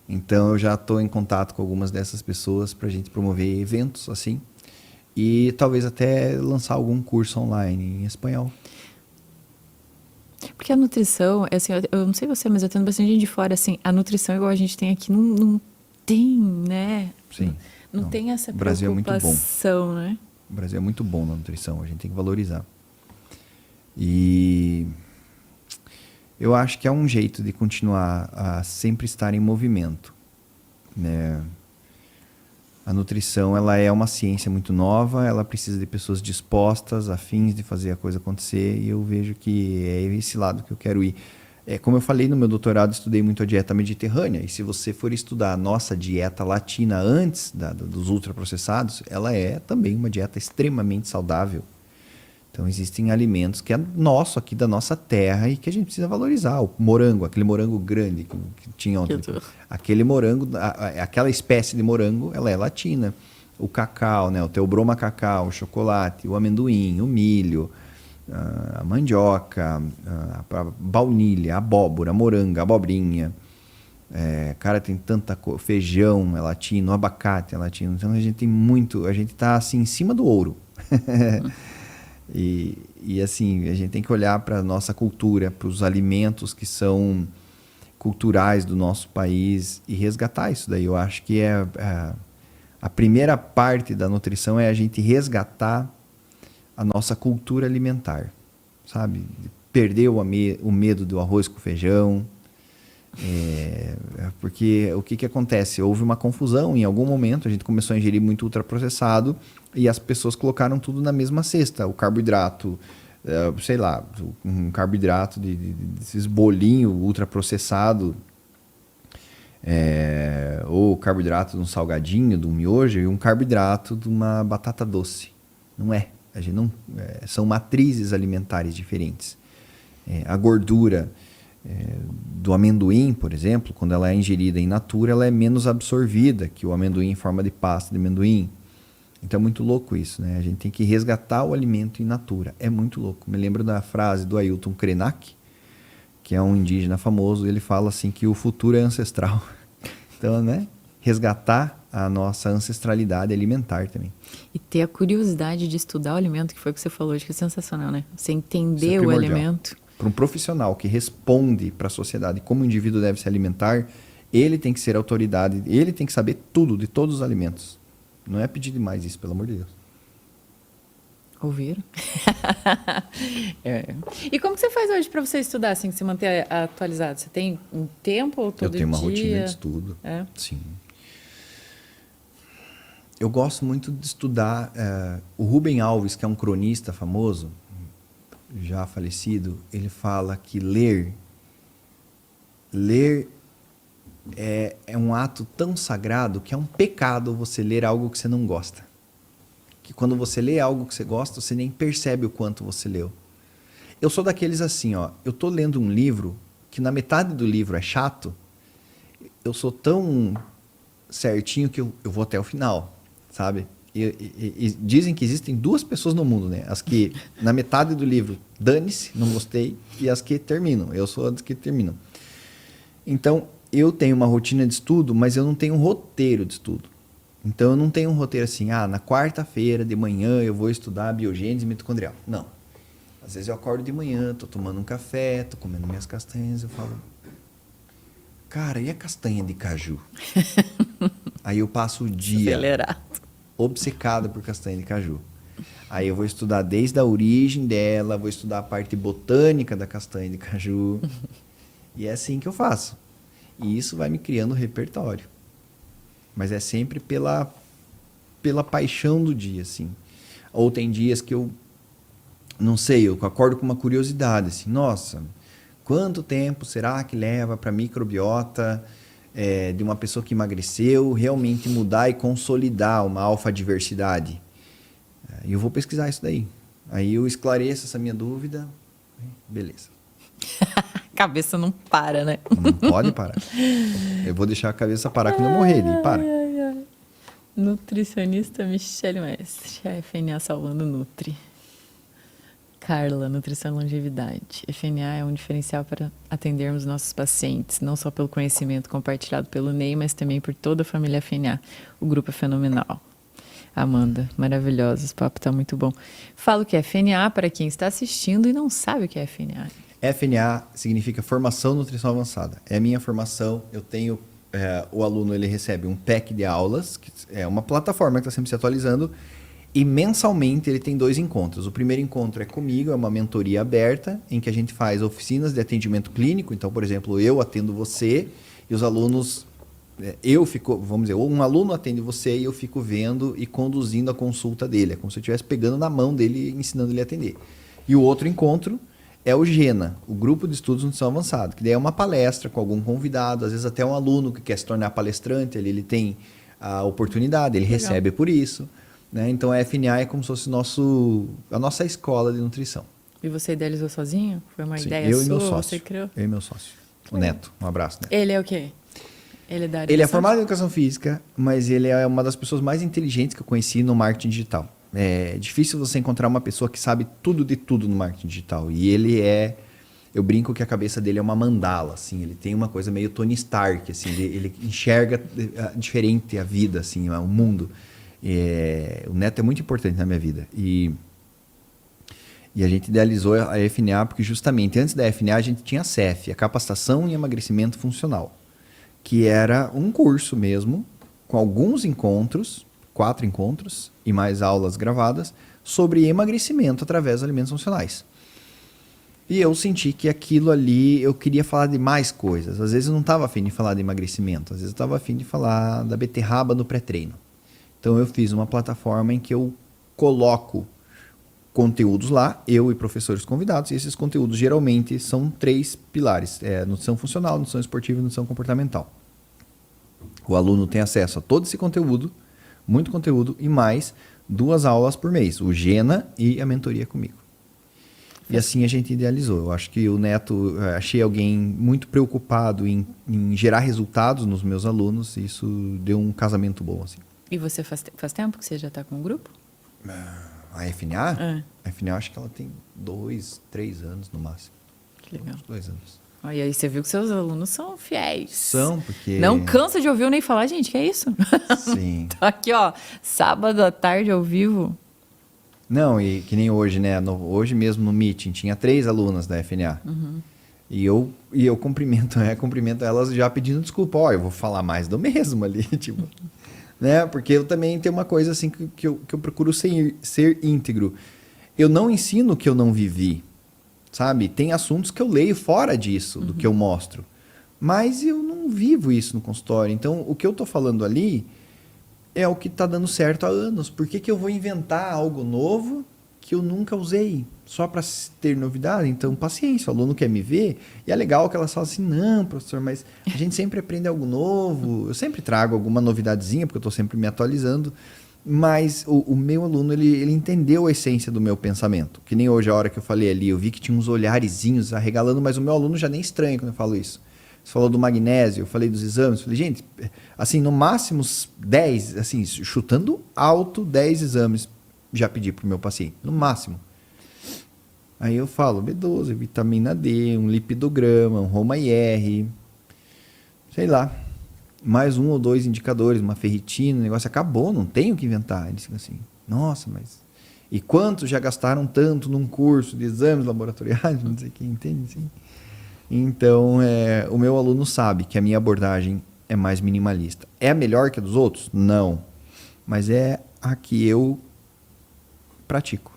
Então eu já estou em contato com algumas dessas pessoas para a gente promover eventos assim e talvez até lançar algum curso online em espanhol. Porque a nutrição, assim, eu não sei você, mas eu tenho bastante gente de fora, assim, a nutrição igual a gente tem aqui não tem, né? Sim. Não tem essa preocupação, o Brasil é muito bom. Né? O Brasil é muito bom na nutrição, a gente tem que valorizar. E eu acho que é um jeito de continuar a sempre estar em movimento, né? A nutrição, ela é uma ciência muito nova, ela precisa de pessoas dispostas, afins de fazer a coisa acontecer, e eu vejo que é esse lado que eu quero ir. Como eu falei no meu doutorado, estudei muito a dieta mediterrânea, e se você for estudar a nossa dieta latina antes dos ultraprocessados, ela é também uma dieta extremamente saudável. Então existem alimentos que é nosso, aqui da nossa terra, e que a gente precisa valorizar. O morango, aquele morango grande que tinha ontem. Aquele morango, aquela espécie de morango, ela é latina. O cacau, né? O teobroma cacau, o chocolate, o amendoim, o milho, a mandioca, a baunilha, a abóbora, a moranga, a abobrinha. Cara, tem tanta coisa. Feijão é latino, o abacate é latino. Então a gente tem muito, a gente está assim em cima do ouro. E assim, a gente tem que olhar para a nossa cultura, para os alimentos que são culturais do nosso país e resgatar isso daí. Eu acho que a primeira parte da nutrição é a gente resgatar a nossa cultura alimentar, sabe? Perder o medo do arroz com feijão. Porque o que acontece? Houve uma confusão em algum momento, a gente começou a ingerir muito ultraprocessado e as pessoas colocaram tudo na mesma cesta. O carboidrato, sei lá, um carboidrato desses bolinhos ultraprocessado, ou carboidrato de um salgadinho, de um miojo, e um carboidrato de uma batata doce. Não é. A gente não, são matrizes alimentares diferentes. A gordura do amendoim, por exemplo, quando ela é ingerida in natura, ela é menos absorvida que o amendoim em forma de pasta de amendoim. Então é muito louco isso, né? A gente tem que resgatar o alimento in natura. É muito louco. Me lembro da frase do Ailton Krenak, que é um indígena famoso, ele fala assim que o futuro é ancestral. Então, né? Resgatar a nossa ancestralidade alimentar também. E ter a curiosidade de estudar o alimento, que foi o que você falou, acho que é sensacional, né? Você entender o alimento. Para um profissional que responde para a sociedade como o indivíduo deve se alimentar, ele tem que ser autoridade, ele tem que saber tudo de todos os alimentos. Não é pedir demais isso, pelo amor de Deus. Ouviram? E como que você faz hoje para você estudar, assim, se manter atualizado? Você tem um tempo ou todo dia? Eu tenho uma rotina de estudo. Sim. Eu gosto muito de estudar. O Rubem Alves, que é um cronista famoso, já falecido, ele fala que ler é um ato tão sagrado que é um pecado você ler algo que você não gosta. Que quando você lê algo que você gosta, você nem percebe o quanto você leu. Eu sou daqueles assim, ó, eu tô lendo um livro que na metade do livro é chato, eu sou tão certinho que eu vou até o final, sabe? E dizem que existem duas pessoas no mundo, né? As que na metade do livro dane-se, não gostei, e as que terminam. Eu sou das que terminam. Então, eu tenho uma rotina de estudo, mas eu não tenho um roteiro de estudo. Então eu não tenho um roteiro assim, na quarta-feira de manhã eu vou estudar biogênese mitocondrial. Não. Às vezes eu acordo de manhã, tô tomando um café, tô comendo minhas castanhas, eu falo, cara, e a castanha de caju? Aí eu passo o dia Acelerado. obcecado por castanha de caju. Aí eu vou estudar desde a origem dela, vou estudar a parte botânica da castanha de caju. E é assim que eu faço. E isso vai me criando repertório. Mas é sempre pela paixão do dia, assim. Ou tem dias que eu, não sei, eu acordo com uma curiosidade, assim, nossa, quanto tempo será que leva para a microbiota de uma pessoa que emagreceu realmente mudar e consolidar uma alfa-diversidade? E eu vou pesquisar isso daí. Aí eu esclareço essa minha dúvida, beleza. A cabeça não para, né? Não pode parar. Eu vou deixar a cabeça parar quando eu morrer, daí para. Nutricionista Michele Mestre, a FNA salvando Nutri. Carla, Nutrição e Longevidade. FNA é um diferencial para atendermos nossos pacientes, não só pelo conhecimento compartilhado pelo Ney, mas também por toda a família FNA. O grupo é fenomenal. Amanda, maravilhosa, esse papo está muito bom. Falo que é FNA para quem está assistindo e não sabe o que é FNA. FNA significa Formação Nutrição Avançada. É a minha formação, eu tenho... o aluno ele recebe um pack de aulas, que é uma plataforma que está sempre se atualizando, e mensalmente ele tem 2 encontros. O primeiro encontro é comigo, é uma mentoria aberta, em que a gente faz oficinas de atendimento clínico. Então, por exemplo, eu atendo você e os alunos... eu fico, vamos dizer, um aluno atende você e eu fico vendo e conduzindo a consulta dele. É como se eu estivesse pegando na mão dele e ensinando ele a atender. E o outro encontro é o GENA, o Grupo de Estudos de Nutrição Avançada, que daí é uma palestra com algum convidado, às vezes até um aluno que quer se tornar palestrante, ele tem a oportunidade, ele recebe por isso. Né? Então a FNA é como se fosse a nossa escola de nutrição. E você idealizou sozinho? Foi uma Sim, ideia eu sua? e meu sócio. Você criou? Eu e meu sócio. O Neto. Um abraço, Neto. Ele é o quê? Ele é da área Ele é de formado em Educação Física, mas ele é uma das pessoas mais inteligentes que eu conheci no marketing digital. É difícil você encontrar uma pessoa que sabe tudo de tudo no marketing digital. E ele é... Eu brinco que a cabeça dele é uma mandala, assim. Ele tem uma coisa meio Tony Stark, assim. Ele enxerga diferente a vida, assim, o mundo. O Neto é muito importante na minha vida. E a gente idealizou a FNA porque justamente antes da FNA a gente tinha a CEF, a Capacitação em Emagrecimento Funcional, que era um curso mesmo, com alguns encontros, 4 encontros e mais aulas gravadas, sobre emagrecimento através de alimentos funcionais. E eu senti que aquilo ali, eu queria falar de mais coisas. Às vezes eu não estava afim de falar de emagrecimento, às vezes eu estava afim de falar da beterraba no pré-treino. Então eu fiz uma plataforma em que eu coloco conteúdos lá, eu e professores convidados, e esses conteúdos geralmente são 3 pilares: nutrição funcional, nutrição esportiva e nutrição comportamental. O aluno tem acesso a todo esse conteúdo, muito conteúdo, e mais 2 aulas por mês, o GENA e a mentoria comigo. E assim a gente idealizou. Eu acho que o Neto, achei alguém muito preocupado em gerar resultados nos meus alunos, e isso deu um casamento bom, assim. E você faz tempo que você já está com o grupo? A FNA? É. A FNA acho que ela tem 2, 3 anos no máximo. Que legal. Uns 2 anos. E aí você viu que seus alunos são fiéis. São, porque... Não cansa de ouvir o Ney falar, gente, que é isso? Sim. Tá aqui, ó, sábado à tarde ao vivo. Não, e que nem hoje, né? Hoje mesmo no meeting tinha 3 alunas da FNA. Uhum. E eu cumprimento elas já pedindo desculpa. Ó, eu vou falar mais do mesmo ali, tipo... Né? Porque eu também tenho uma coisa assim que eu procuro ser íntegro. Eu não ensino o que eu não vivi, sabe? Tem assuntos que eu leio fora disso, do que eu mostro. Mas eu não vivo isso no consultório. Então, o que eu estou falando ali é o que está dando certo há anos. Por que eu vou inventar algo novo que eu nunca usei? Só para ter novidade? Então, paciência. O aluno quer me ver. E é legal que elas falam assim, não, professor, mas a gente sempre aprende algo novo. Eu sempre trago alguma novidadezinha, porque eu estou sempre me atualizando. Mas o meu aluno, ele entendeu a essência do meu pensamento. Que nem hoje, a hora que eu falei ali, eu vi que tinha uns olharezinhos arregalando, mas o meu aluno já nem estranha quando eu falo isso. Você falou do magnésio, eu falei dos exames. Eu falei, gente, assim, no máximo 10, assim, chutando alto, 10 exames já pedi para o meu paciente, no máximo. Aí eu falo B12, vitamina D, um lipidograma, um Roma IR, sei lá. mais um ou dois indicadores, uma ferritina, o negócio acabou, não tenho o que inventar. Eles ficam assim, nossa, mas... E quantos já gastaram tanto num curso de exames laboratoriais, não sei quem entende, assim. Então, o meu aluno sabe que a minha abordagem é mais minimalista. É a melhor que a dos outros? Não. Mas é a que eu pratico.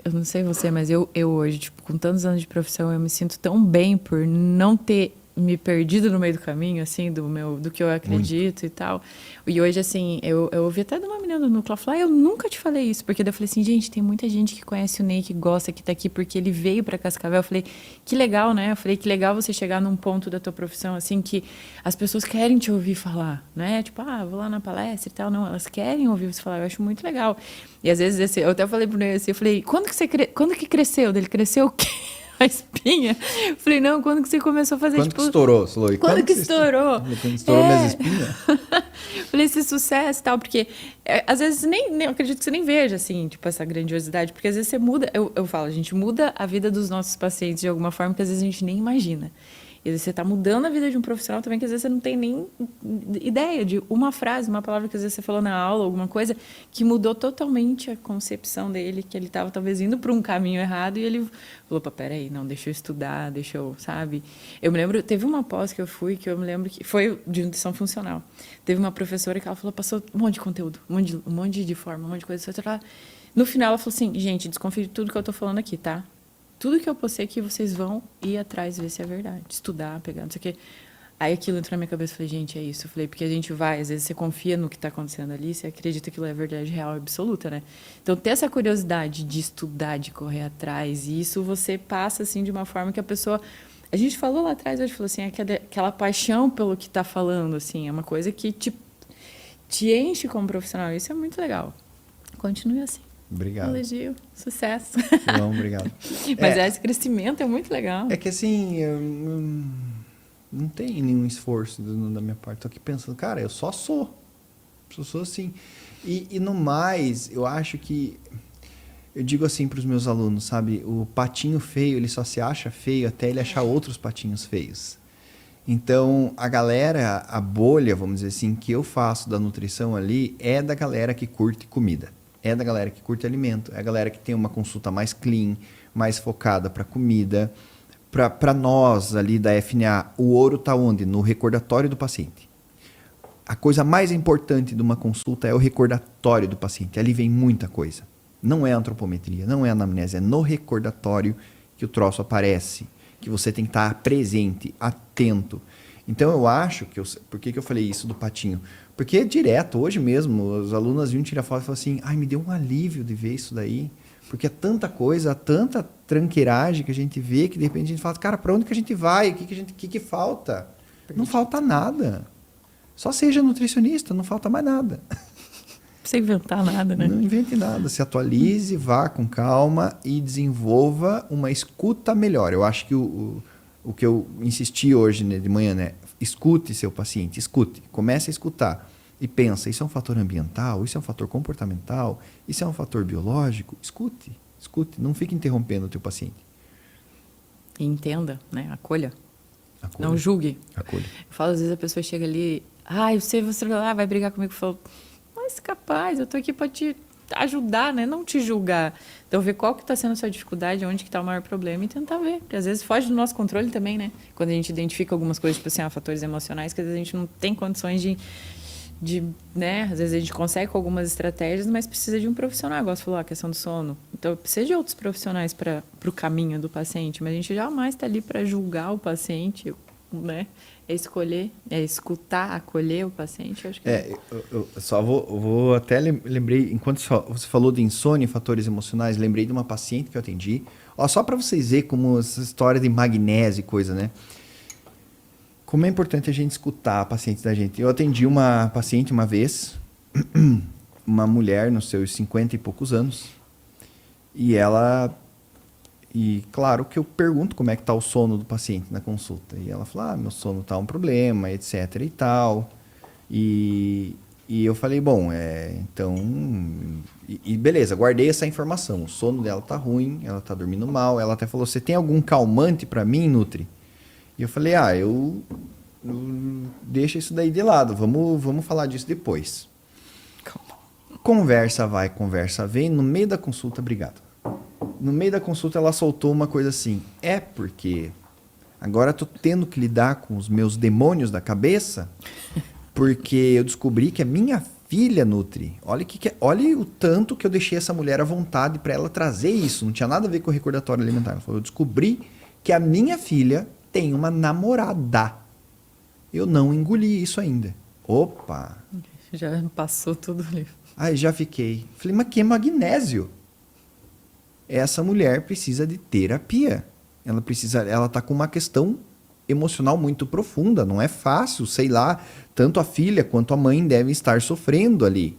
Eu não sei você, mas eu hoje, tipo, com tantos anos de profissão, eu me sinto tão bem por não ter me perdido no meio do caminho, assim, do que eu acredito e tal. E hoje, assim, eu ouvi até de uma menina do núcleo falar, eu nunca te falei isso, porque daí eu falei assim, gente, tem muita gente que conhece o Ney, que gosta, que tá aqui porque ele veio para Cascavel. Eu falei, que legal, né? Eu falei, que legal você chegar num ponto da tua profissão, assim, que as pessoas querem te ouvir falar, né? Tipo, vou lá na palestra e tal. Não, elas querem ouvir você falar, eu acho muito legal. E às vezes, eu até falei pro Ney assim, eu falei, quando que cresceu? Ele cresceu o quê? A espinha. Falei, não, quando que você começou a fazer, quando tipo... que estourou, Chloe? Quando que estourou? Quando estourou minhas espinhas? Falei, esse sucesso e tal, porque às vezes nem acredito que você nem veja, assim, tipo, essa grandiosidade, porque às vezes você muda, eu falo, a gente muda a vida dos nossos pacientes de alguma forma que às vezes a gente nem imagina. E às vezes você está mudando a vida de um profissional também que às vezes você não tem nem ideia de uma frase, uma palavra que às vezes você falou na aula, alguma coisa, que mudou totalmente a concepção dele, que ele estava talvez indo para um caminho errado e ele falou, opa, peraí, não, deixa eu estudar, deixa eu, sabe? Eu me lembro, teve uma pós que eu fui, que eu me lembro que foi de nutrição funcional. Teve uma professora que ela falou, passou um monte de conteúdo, um monte de forma, um monte de coisa. No final ela falou assim, gente, desconfie de tudo que eu estou falando aqui, tá? Tudo que eu postei aqui, vocês vão ir atrás ver se é verdade. Estudar, pegar, não sei o quê. Aí aquilo entrou na minha cabeça, eu falei, gente, é isso. Eu falei, porque a gente vai, às vezes você confia no que está acontecendo ali, você acredita que aquilo é verdade real, absoluta, né? Então, ter essa curiosidade de estudar, de correr atrás, e isso você passa, assim, de uma forma que a pessoa... A gente falou lá atrás, hoje falou assim, aquela paixão pelo que está falando, assim, é uma coisa que te enche como profissional. Isso é muito legal. Continue assim. Obrigado. Elogio, sucesso. Não, obrigado. Mas esse crescimento é muito legal. É que assim, não tem nenhum esforço da minha parte. Estou aqui pensando, cara, eu só sou. Eu sou assim. E no mais, eu acho que... Eu digo assim para os meus alunos, sabe? O patinho feio, ele só se acha feio até ele achar outros patinhos feios. Então, a galera, a bolha, vamos dizer assim, que eu faço da nutrição ali, é da galera que curte comida. É da galera que curte alimento, é a galera que tem uma consulta mais clean, mais focada para comida. Para nós ali da FNA, o ouro está onde? No recordatório do paciente. A coisa mais importante de uma consulta é o recordatório do paciente. Ali vem muita coisa. Não é a antropometria, não é a anamnese, é no recordatório que o troço aparece, que você tem que estar presente, atento. Então eu acho que... Por que eu falei isso do patinho? Porque é direto, hoje mesmo, as alunas vinham tirar foto e falaram assim, ai, me deu um alívio de ver isso daí, porque é tanta coisa, tanta tranqueiragem que a gente vê, que de repente a gente fala, cara, para onde que a gente vai? O que falta? Não falta nada. Só seja nutricionista, não falta mais nada. Não precisa inventar nada, né? Não invente nada, se atualize, vá com calma e desenvolva uma escuta melhor. Eu acho que o que eu insisti hoje, né, de manhã, né? Escute seu paciente, escute, comece a escutar e pensa, isso é um fator ambiental, isso é um fator comportamental, isso é um fator biológico? Escute, não fique interrompendo o teu paciente. E entenda, né? Acolha. Acolha. Não julgue. Acolha. Eu falo, às vezes a pessoa chega ali, você vai brigar comigo, eu falo, mas capaz, eu tô aqui para te ajudar, né? Não te julgar. Então, ver qual que está sendo a sua dificuldade, onde que está o maior problema e tentar ver. Porque, às vezes, foge do nosso controle também, né? Quando a gente identifica algumas coisas, tipo assim, fatores emocionais, que às vezes a gente não tem condições de, né? Às vezes a gente consegue com algumas estratégias, mas precisa de um profissional. Igual você falou, a questão do sono. Então, precisa de outros profissionais para o caminho do paciente. Mas a gente jamais está ali para julgar o paciente, né? É escolher, é escutar, acolher o paciente. Eu acho que eu só vou até lembrei, enquanto você falou de insônia e fatores emocionais, lembrei de uma paciente que eu atendi. Ó, só para vocês verem como essa história de magnésio e coisa, né? Como é importante a gente escutar a paciente da gente. Eu atendi uma paciente uma vez, uma mulher nos seus 50 e poucos anos, e claro que eu pergunto como é que está o sono do paciente na consulta. E ela fala, meu sono está um problema, etc e tal. E eu falei, bom, então... E beleza, guardei essa informação. O sono dela está ruim, ela está dormindo mal. Ela até falou, você tem algum calmante para mim, Nutri? E eu falei, eu deixa isso daí de lado, vamos falar disso depois. Conversa vai, conversa vem, no meio da consulta, obrigado. No meio da consulta ela soltou uma coisa assim, porque agora eu tô tendo que lidar com os meus demônios da cabeça, porque eu descobri que a minha filha Nutri, olha o tanto que eu deixei essa mulher à vontade para ela trazer isso, não tinha nada a ver com o recordatório alimentar. Ela falou, eu descobri que a minha filha tem uma namorada. Eu não engoli isso ainda. Opa! Já passou tudo ali. Aí já fiquei. Falei, mas que é magnésio? Essa mulher precisa de terapia. Ela tá com uma questão emocional muito profunda. Não é fácil, sei lá, tanto a filha quanto a mãe devem estar sofrendo ali.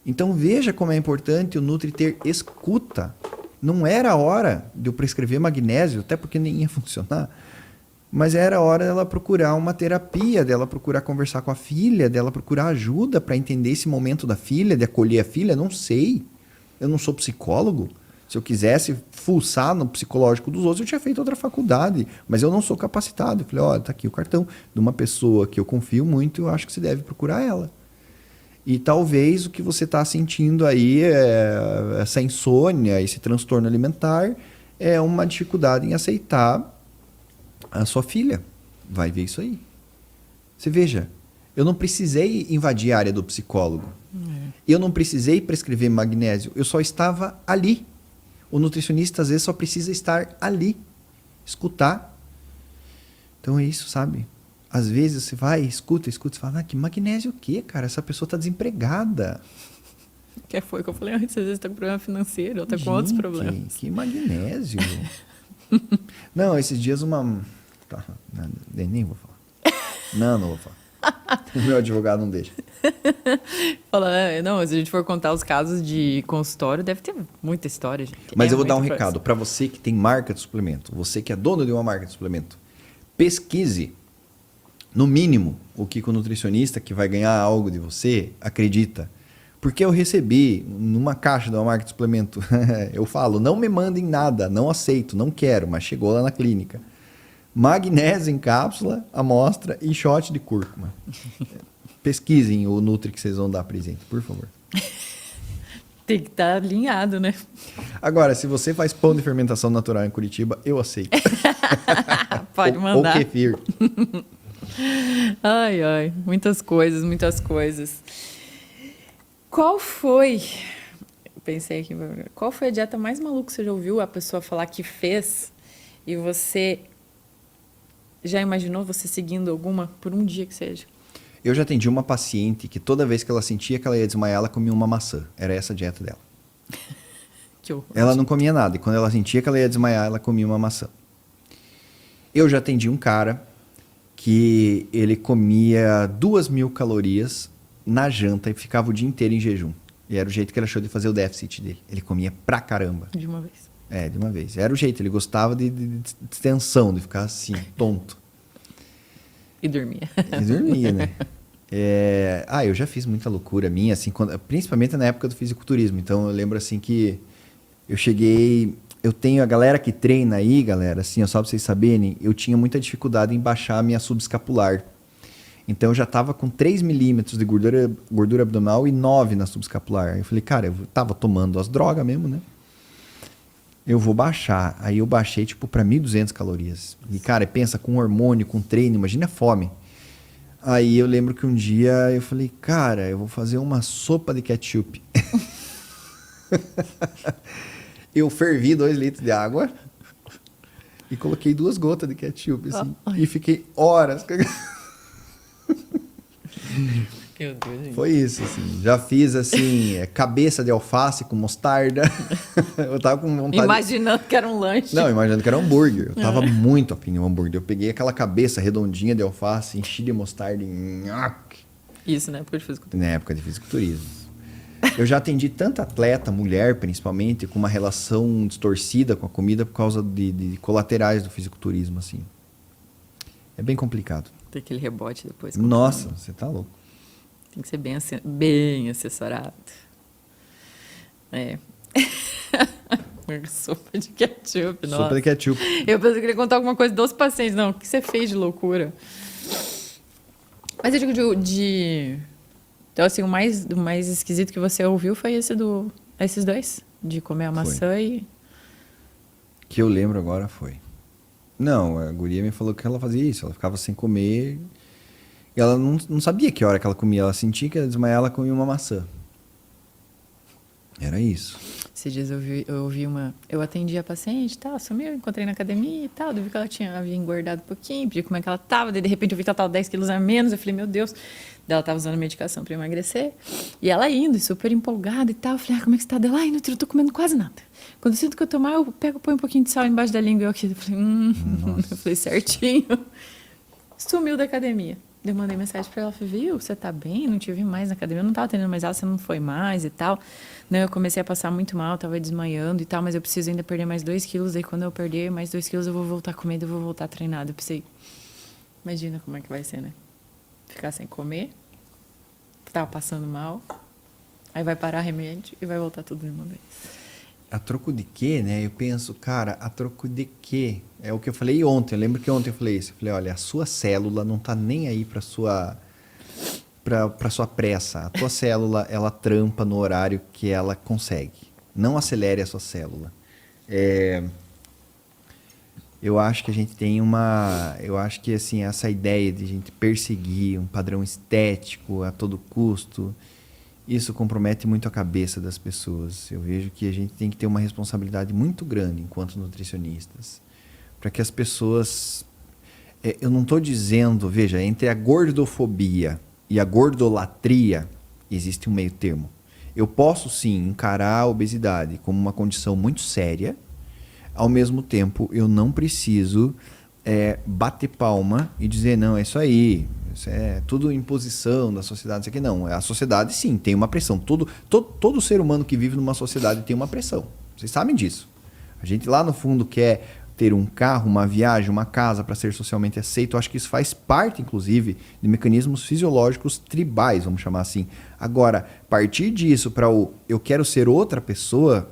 Então veja como é importante o Nutri ter escuta. Não era a hora de eu prescrever magnésio, até porque nem ia funcionar. Mas era a hora dela procurar uma terapia, dela procurar conversar com a filha, dela procurar ajuda para entender esse momento da filha, de acolher a filha. Não sei. Eu não sou psicólogo. Se eu quisesse fuçar no psicológico dos outros, eu tinha feito outra faculdade. Mas eu não sou capacitado. Eu falei, olha, tá aqui o cartão de uma pessoa que eu confio muito, eu acho que você deve procurar ela. E talvez o que você está sentindo aí, essa insônia, esse transtorno alimentar, é uma dificuldade em aceitar a sua filha. Vai ver isso aí. Você veja, eu não precisei invadir a área do psicólogo. Eu não precisei prescrever magnésio. Eu só estava ali. O nutricionista, às vezes, só precisa estar ali. Escutar. Então é isso, sabe? Às vezes você vai, escuta, você fala, que magnésio o quê, cara? Essa pessoa está desempregada. Que foi que eu falei, às vezes está com problema financeiro, ou está com outros problemas. Que magnésio? Não, esses dias uma... Tá, nem vou falar. Não vou falar. O meu advogado não deixa. Fala, não, se a gente for contar os casos de consultório, deve ter muita história, gente. Mas eu vou dar um recado para você que tem marca de suplemento, você que é dono de uma marca de suplemento. Pesquise, no mínimo, o que o nutricionista que vai ganhar algo de você acredita. Porque eu recebi numa caixa de uma marca de suplemento, eu falo, não me mandem nada, não aceito, não quero, mas chegou lá na clínica. Magnésio em cápsula, amostra e shot de cúrcuma. Pesquisem o Nutri que vocês vão dar presente, por favor. Tem que estar alinhado, né? Agora, se você faz pão de fermentação natural em Curitiba, eu aceito. Pode mandar. Ou kefir. Ai, muitas coisas. Qual foi... Pensei aqui. Qual foi a dieta mais maluca que você já ouviu a pessoa falar que fez e você... Já imaginou você seguindo alguma por um dia que seja? Eu já atendi uma paciente que toda vez que ela sentia que ela ia desmaiar, ela comia uma maçã. Era essa a dieta dela. Que horror. Ela não comia nada. E quando ela sentia que ela ia desmaiar, ela comia uma maçã. Eu já atendi um cara que ele comia 2.000 calorias na janta e ficava o dia inteiro em jejum. E era o jeito que ele achou de fazer o déficit dele. Ele comia pra caramba. De uma vez. De uma vez. Era o jeito, ele gostava de tensão, de ficar assim, tonto. E dormia. Né? Eu já fiz muita loucura minha, assim, principalmente na época do fisiculturismo. Então, eu lembro, assim, que eu cheguei... Eu tenho a galera que treina aí, galera, assim, só pra vocês saberem, eu tinha muita dificuldade em baixar a minha subescapular. Então, eu já tava com 3 milímetros de gordura abdominal e 9 na subescapular. Aí eu falei, cara, eu tava tomando as drogas mesmo, né? Eu vou baixar. Aí eu baixei, tipo, pra 1.200 calorias. E, cara, pensa, com hormônio, com treino, imagina a fome. Aí eu lembro que um dia eu falei, cara, eu vou fazer uma sopa de ketchup. Eu fervi 2 litros de água e coloquei 2 gotas de ketchup, assim. E fiquei horas. Meu Deus, gente. Foi isso, assim. Já fiz, assim, cabeça de alface com mostarda. Eu tava com vontade... Imaginando que era um lanche. Não, imaginando que era um hambúrguer. Eu tava muito afim de um hambúrguer. Eu peguei aquela cabeça redondinha de alface, enchi de mostarda e... Isso na época de fisiculturismo. Na época de fisiculturismo. Eu já atendi tanta atleta, mulher principalmente, com uma relação distorcida com a comida por causa de colaterais do fisiculturismo, assim. É bem complicado. Tem aquele rebote depois. Nossa, você tá louco. Tem que ser bem assessorado. Sopa de ketchup, nossa. Sopa de ketchup. Eu pensei que ele ia contar alguma coisa dos pacientes. Não, o que você fez de loucura? Mas eu digo Então, assim, o mais esquisito que você ouviu foi esses dois? De comer a maçã e... Que eu lembro agora foi. Não, a guria me falou que ela fazia isso. Ela ficava sem comer. E ela não sabia que hora que ela comia. Ela sentia que ia desmaiar, ela comia uma maçã. Era isso. Esses dias eu ouvi uma... Eu atendi a paciente e tal, sumiu, encontrei na academia e tal, eu vi que ela havia engordado um pouquinho, pedi como é que ela tava, daí de repente eu vi que ela tava 10 quilos a menos, eu falei, meu Deus, daí ela tava usando medicação para emagrecer, e ela indo, super empolgada e tal, eu falei, como é que você tá? Dela, Nutri, eu tô comendo quase nada. Quando eu sinto que eu tô mal, eu pego, põe um pouquinho de sal embaixo da língua, eu aqui, eu falei, eu falei, certinho. Sumiu da academia. Eu mandei mensagem para ela, falei, viu, você tá bem? Não te vi mais na academia, eu não tava atendendo mais ela, você não foi mais e tal. Não, eu comecei a passar muito mal, tava desmaiando e tal, mas eu preciso ainda perder mais 2 quilos, aí quando eu perder mais 2 quilos eu vou voltar comendo, eu vou voltar treinado. Eu pensei, imagina como é que vai ser, né? Ficar sem comer, tava passando mal, aí vai parar remédio e vai voltar tudo de uma vez. A troco de quê, né? Eu penso, cara, a troco de quê? É o que eu falei ontem. Eu lembro que ontem eu falei isso. Eu falei, olha, a sua célula não tá nem aí pra sua pressa. A tua célula, ela trampa no horário que ela consegue. Não acelere a sua célula. Eu acho que a gente tem eu acho que, assim, essa ideia de a gente perseguir um padrão estético a todo custo, isso compromete muito a cabeça das pessoas. Eu vejo que a gente tem que ter uma responsabilidade muito grande enquanto nutricionistas, para que as pessoas... eu não estou dizendo, veja, entre a gordofobia e a gordolatria existe um meio termo. Eu posso sim encarar a obesidade como uma condição muito séria, ao mesmo tempo eu não preciso bater palma e dizer, não, é isso aí, isso é tudo imposição da sociedade, isso aqui não. A sociedade sim, tem uma pressão. Todo ser humano que vive numa sociedade tem uma pressão. Vocês sabem disso. A gente lá no fundo quer ter um carro, uma viagem, uma casa para ser socialmente aceito. Eu acho que isso faz parte, inclusive, de mecanismos fisiológicos tribais, vamos chamar assim. Agora, partir disso para eu quero ser outra pessoa,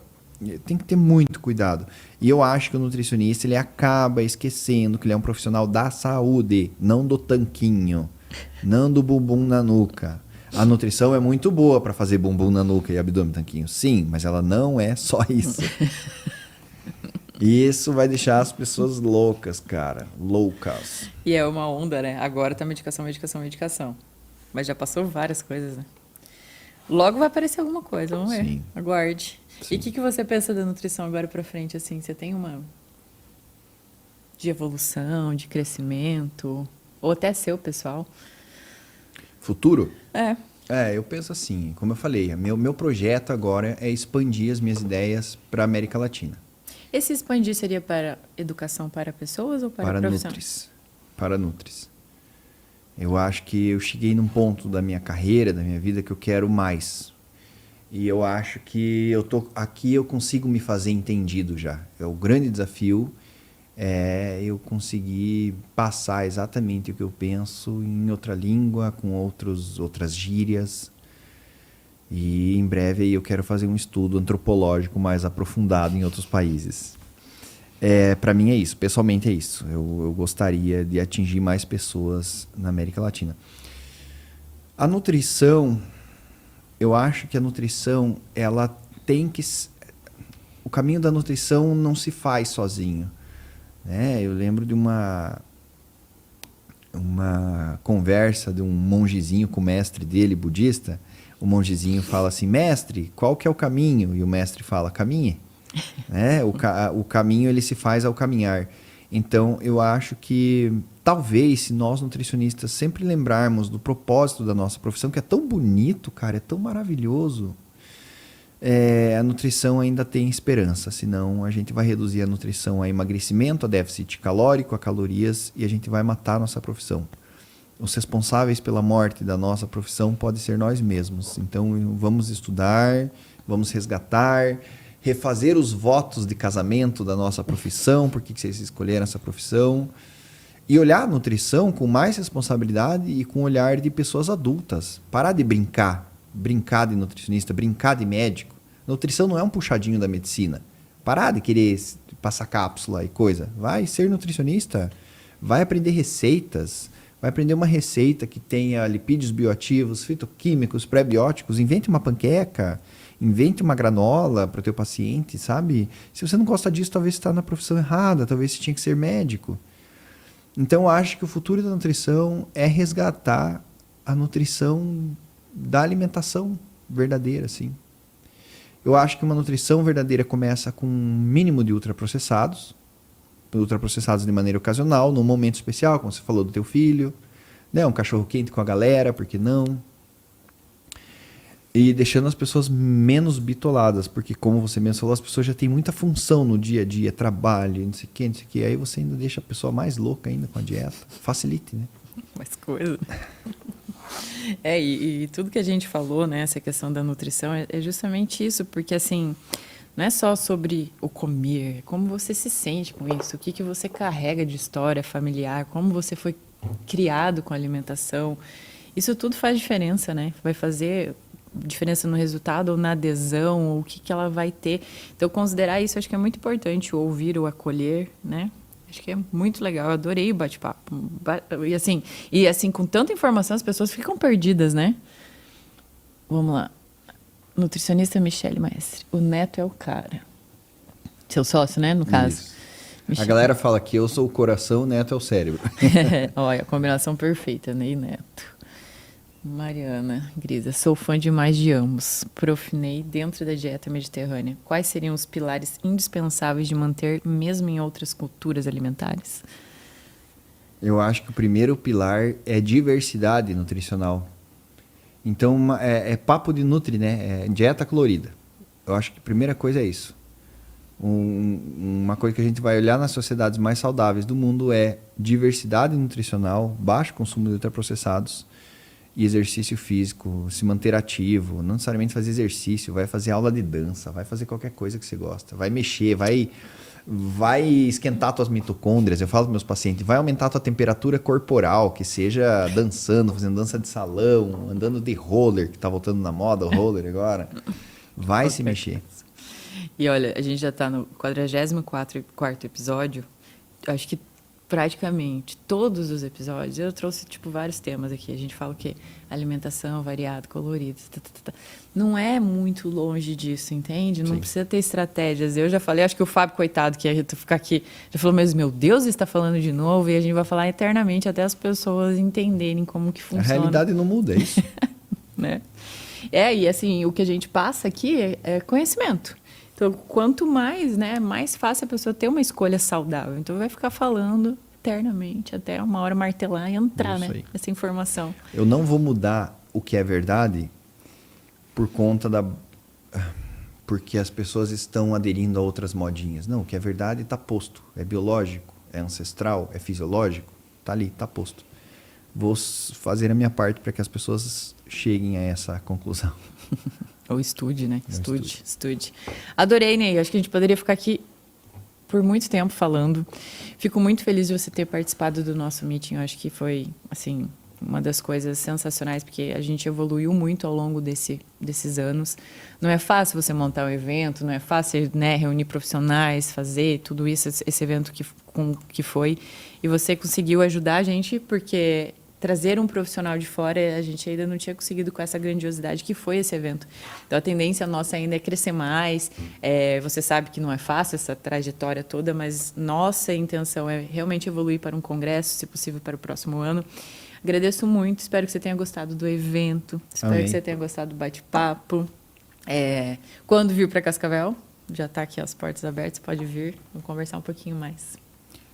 tem que ter muito cuidado. E eu acho que o nutricionista ele acaba esquecendo que ele é um profissional da saúde, não do tanquinho, não do bumbum na nuca. A nutrição é muito boa para fazer bumbum na nuca e abdômen tanquinho, sim, mas ela não é só isso. Isso vai deixar as pessoas loucas, cara. Loucas. E é uma onda, né? Agora tá medicação, medicação, medicação. Mas já passou várias coisas, né? Logo vai aparecer alguma coisa, vamos ver. Sim. Aguarde. Sim. E o que você pensa da nutrição agora pra frente, assim? Você tem uma... de evolução, de crescimento? Ou até seu, pessoal? Futuro? É. Eu penso assim, como eu falei, meu projeto agora é expandir as minhas ideias para a América Latina. Esse expandir seria para educação para pessoas ou para profissionais? Para Nutris. Eu acho que eu cheguei num ponto da minha carreira, da minha vida, que eu quero mais. E eu acho que aqui eu consigo me fazer entendido já. O grande desafio é eu conseguir passar exatamente o que eu penso em outra língua, com outras gírias. E em breve eu quero fazer um estudo antropológico mais aprofundado em outros países. Para mim é isso, pessoalmente é isso. Eu gostaria de atingir mais pessoas na América Latina. A nutrição, eu acho que a nutrição, ela tem que... O caminho da nutrição não se faz sozinho. Né? Eu lembro de uma conversa de um mongezinho com o mestre dele, budista. O mongezinho fala assim, mestre, qual que é o caminho? E o mestre fala, caminhe. O caminho ele se faz ao caminhar. Então, eu acho que talvez, se nós nutricionistas sempre lembrarmos do propósito da nossa profissão, que é tão bonito, cara, é tão maravilhoso, a nutrição ainda tem esperança. Senão, a gente vai reduzir a nutrição a emagrecimento, a déficit calórico, a calorias, e a gente vai matar a nossa profissão. Os responsáveis pela morte da nossa profissão podem ser nós mesmos. Então, vamos estudar, vamos resgatar, refazer os votos de casamento da nossa profissão, por que vocês escolheram essa profissão, e olhar a nutrição com mais responsabilidade e com o olhar de pessoas adultas. Parar de brincar de nutricionista, brincar de médico. Nutrição não é um puxadinho da medicina. Parar de querer passar cápsula e coisa. Vai ser nutricionista. Vai aprender receitas. Vai aprender uma receita que tenha lipídios bioativos, fitoquímicos, pré-bióticos. Invente uma panqueca. Invente uma granola para o teu paciente, sabe? Se você não gosta disso, talvez você está na profissão errada. Talvez você tinha que ser médico. Então, eu acho que o futuro da nutrição é resgatar a nutrição da alimentação verdadeira, assim. Eu acho que uma nutrição verdadeira começa com um mínimo de ultraprocessados de maneira ocasional, num momento especial, como você falou do teu filho, né? Um cachorro quente com a galera, por que não? E deixando as pessoas menos bitoladas, porque como você mesmo falou, as pessoas já têm muita função no dia a dia, trabalho, não sei o que, não sei o que, aí você ainda deixa a pessoa mais louca ainda com a dieta. Facilite, né? Mais coisa. E tudo que a gente falou, né, essa questão da nutrição, é justamente isso, porque assim, não é só sobre o comer, como você se sente com isso, o que você carrega de história familiar, como você foi criado com a alimentação. Isso tudo faz diferença, né? Vai fazer diferença no resultado ou na adesão, ou o que ela vai ter. Então, considerar isso, acho que é muito importante, o ouvir, o acolher, né? Acho que é muito legal, eu adorei o bate-papo. E assim, com tanta informação, as pessoas ficam perdidas, né? Vamos lá. Nutricionista Michele Maestre. O Neto é o cara. Seu sócio, né, no caso. A galera fala que eu sou o coração, o Neto é o cérebro. Olha, a combinação perfeita, né, e Neto. Mariana Grisa, sou fã demais de ambos. Profinei dentro da dieta mediterrânea. Quais seriam os pilares indispensáveis de manter mesmo em outras culturas alimentares? Eu acho que o primeiro pilar é diversidade nutricional. Então, é papo de nutri, né? É dieta colorida. Eu acho que a primeira coisa é isso. Uma coisa que a gente vai olhar nas sociedades mais saudáveis do mundo é diversidade nutricional, baixo consumo de ultraprocessados, e exercício físico, se manter ativo, não necessariamente fazer exercício, vai fazer aula de dança, vai fazer qualquer coisa que você gosta, vai mexer, vai esquentar tuas mitocôndrias. Eu falo para meus pacientes, vai aumentar tua temperatura corporal, que seja dançando, fazendo dança de salão, andando de roller, que tá voltando na moda, o roller agora. Vai se mexer. E olha, a gente já está no 44º episódio, acho que praticamente todos os episódios, eu trouxe vários temas aqui. A gente fala o quê? Alimentação, variado, colorido. Não é muito longe disso, entende? Não Sim. precisa ter estratégias. Eu já falei, acho que o Fábio, coitado, que ia ficar aqui, já falou, mas meu Deus, está falando de novo, e a gente vai falar eternamente até as pessoas entenderem como que funciona. A realidade não muda, é isso. Né? E assim, o que a gente passa aqui é conhecimento. Então, quanto mais, né, mais fácil a pessoa ter uma escolha saudável. Então, vai ficar falando eternamente, até uma hora martelar e entrar, né, essa informação. Eu não vou mudar o que é verdade por conta porque as pessoas estão aderindo a outras modinhas. Não, o que é verdade está posto. É biológico, é ancestral, é fisiológico. Está ali, está posto. Vou fazer a minha parte para que as pessoas cheguem a essa conclusão. Ou estude, né? Estude. Adorei, Ney. Acho que a gente poderia ficar aqui por muito tempo falando. Fico muito feliz de você ter participado do nosso meeting. Eu acho que foi, assim, uma das coisas sensacionais, porque a gente evoluiu muito ao longo desses anos. Não é fácil você montar um evento, não é fácil, né, reunir profissionais, fazer tudo isso, esse evento que foi. E você conseguiu ajudar a gente, porque trazer um profissional de fora, a gente ainda não tinha conseguido com essa grandiosidade que foi esse evento. Então, a tendência nossa ainda é crescer mais. Você sabe que não é fácil essa trajetória toda, mas nossa intenção é realmente evoluir para um congresso, se possível, para o próximo ano. Agradeço muito, espero que você tenha gostado do evento, espero que você tenha gostado do bate-papo. Quando vir para Cascavel, já está aqui as portas abertas, pode vir, vamos conversar um pouquinho mais.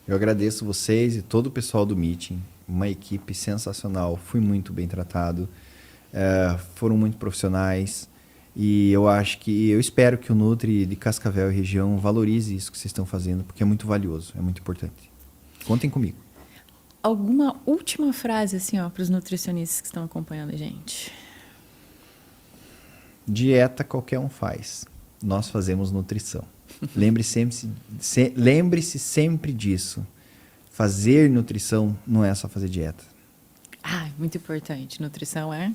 Eu agradeço vocês e todo o pessoal do meeting. Uma equipe sensacional, fui muito bem tratado, foram muito profissionais e eu espero que o Nutri de Cascavel e região valorize isso que vocês estão fazendo, porque é muito valioso, é muito importante. Contem comigo. Alguma última frase assim, para os nutricionistas que estão acompanhando a gente? Dieta qualquer um faz, nós fazemos nutrição. Lembre-se sempre disso. Fazer nutrição não é só fazer dieta. Muito importante. Nutrição é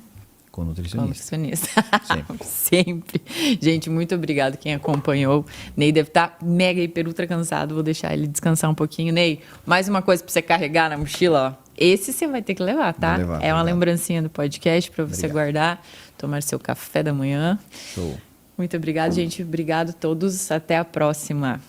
Com nutricionista. Sempre. Sempre. Gente, muito obrigado quem acompanhou. Ney deve estar mega, hiper, ultra cansado. Vou deixar ele descansar um pouquinho. Ney, mais uma coisa para você carregar na mochila, ó. Esse você vai ter que levar, tá? Vou levar, é uma obrigado. lembrancinha do podcast para você guardar, tomar seu café da manhã. Show. Muito obrigado, gente. Obrigado a todos. Até a próxima.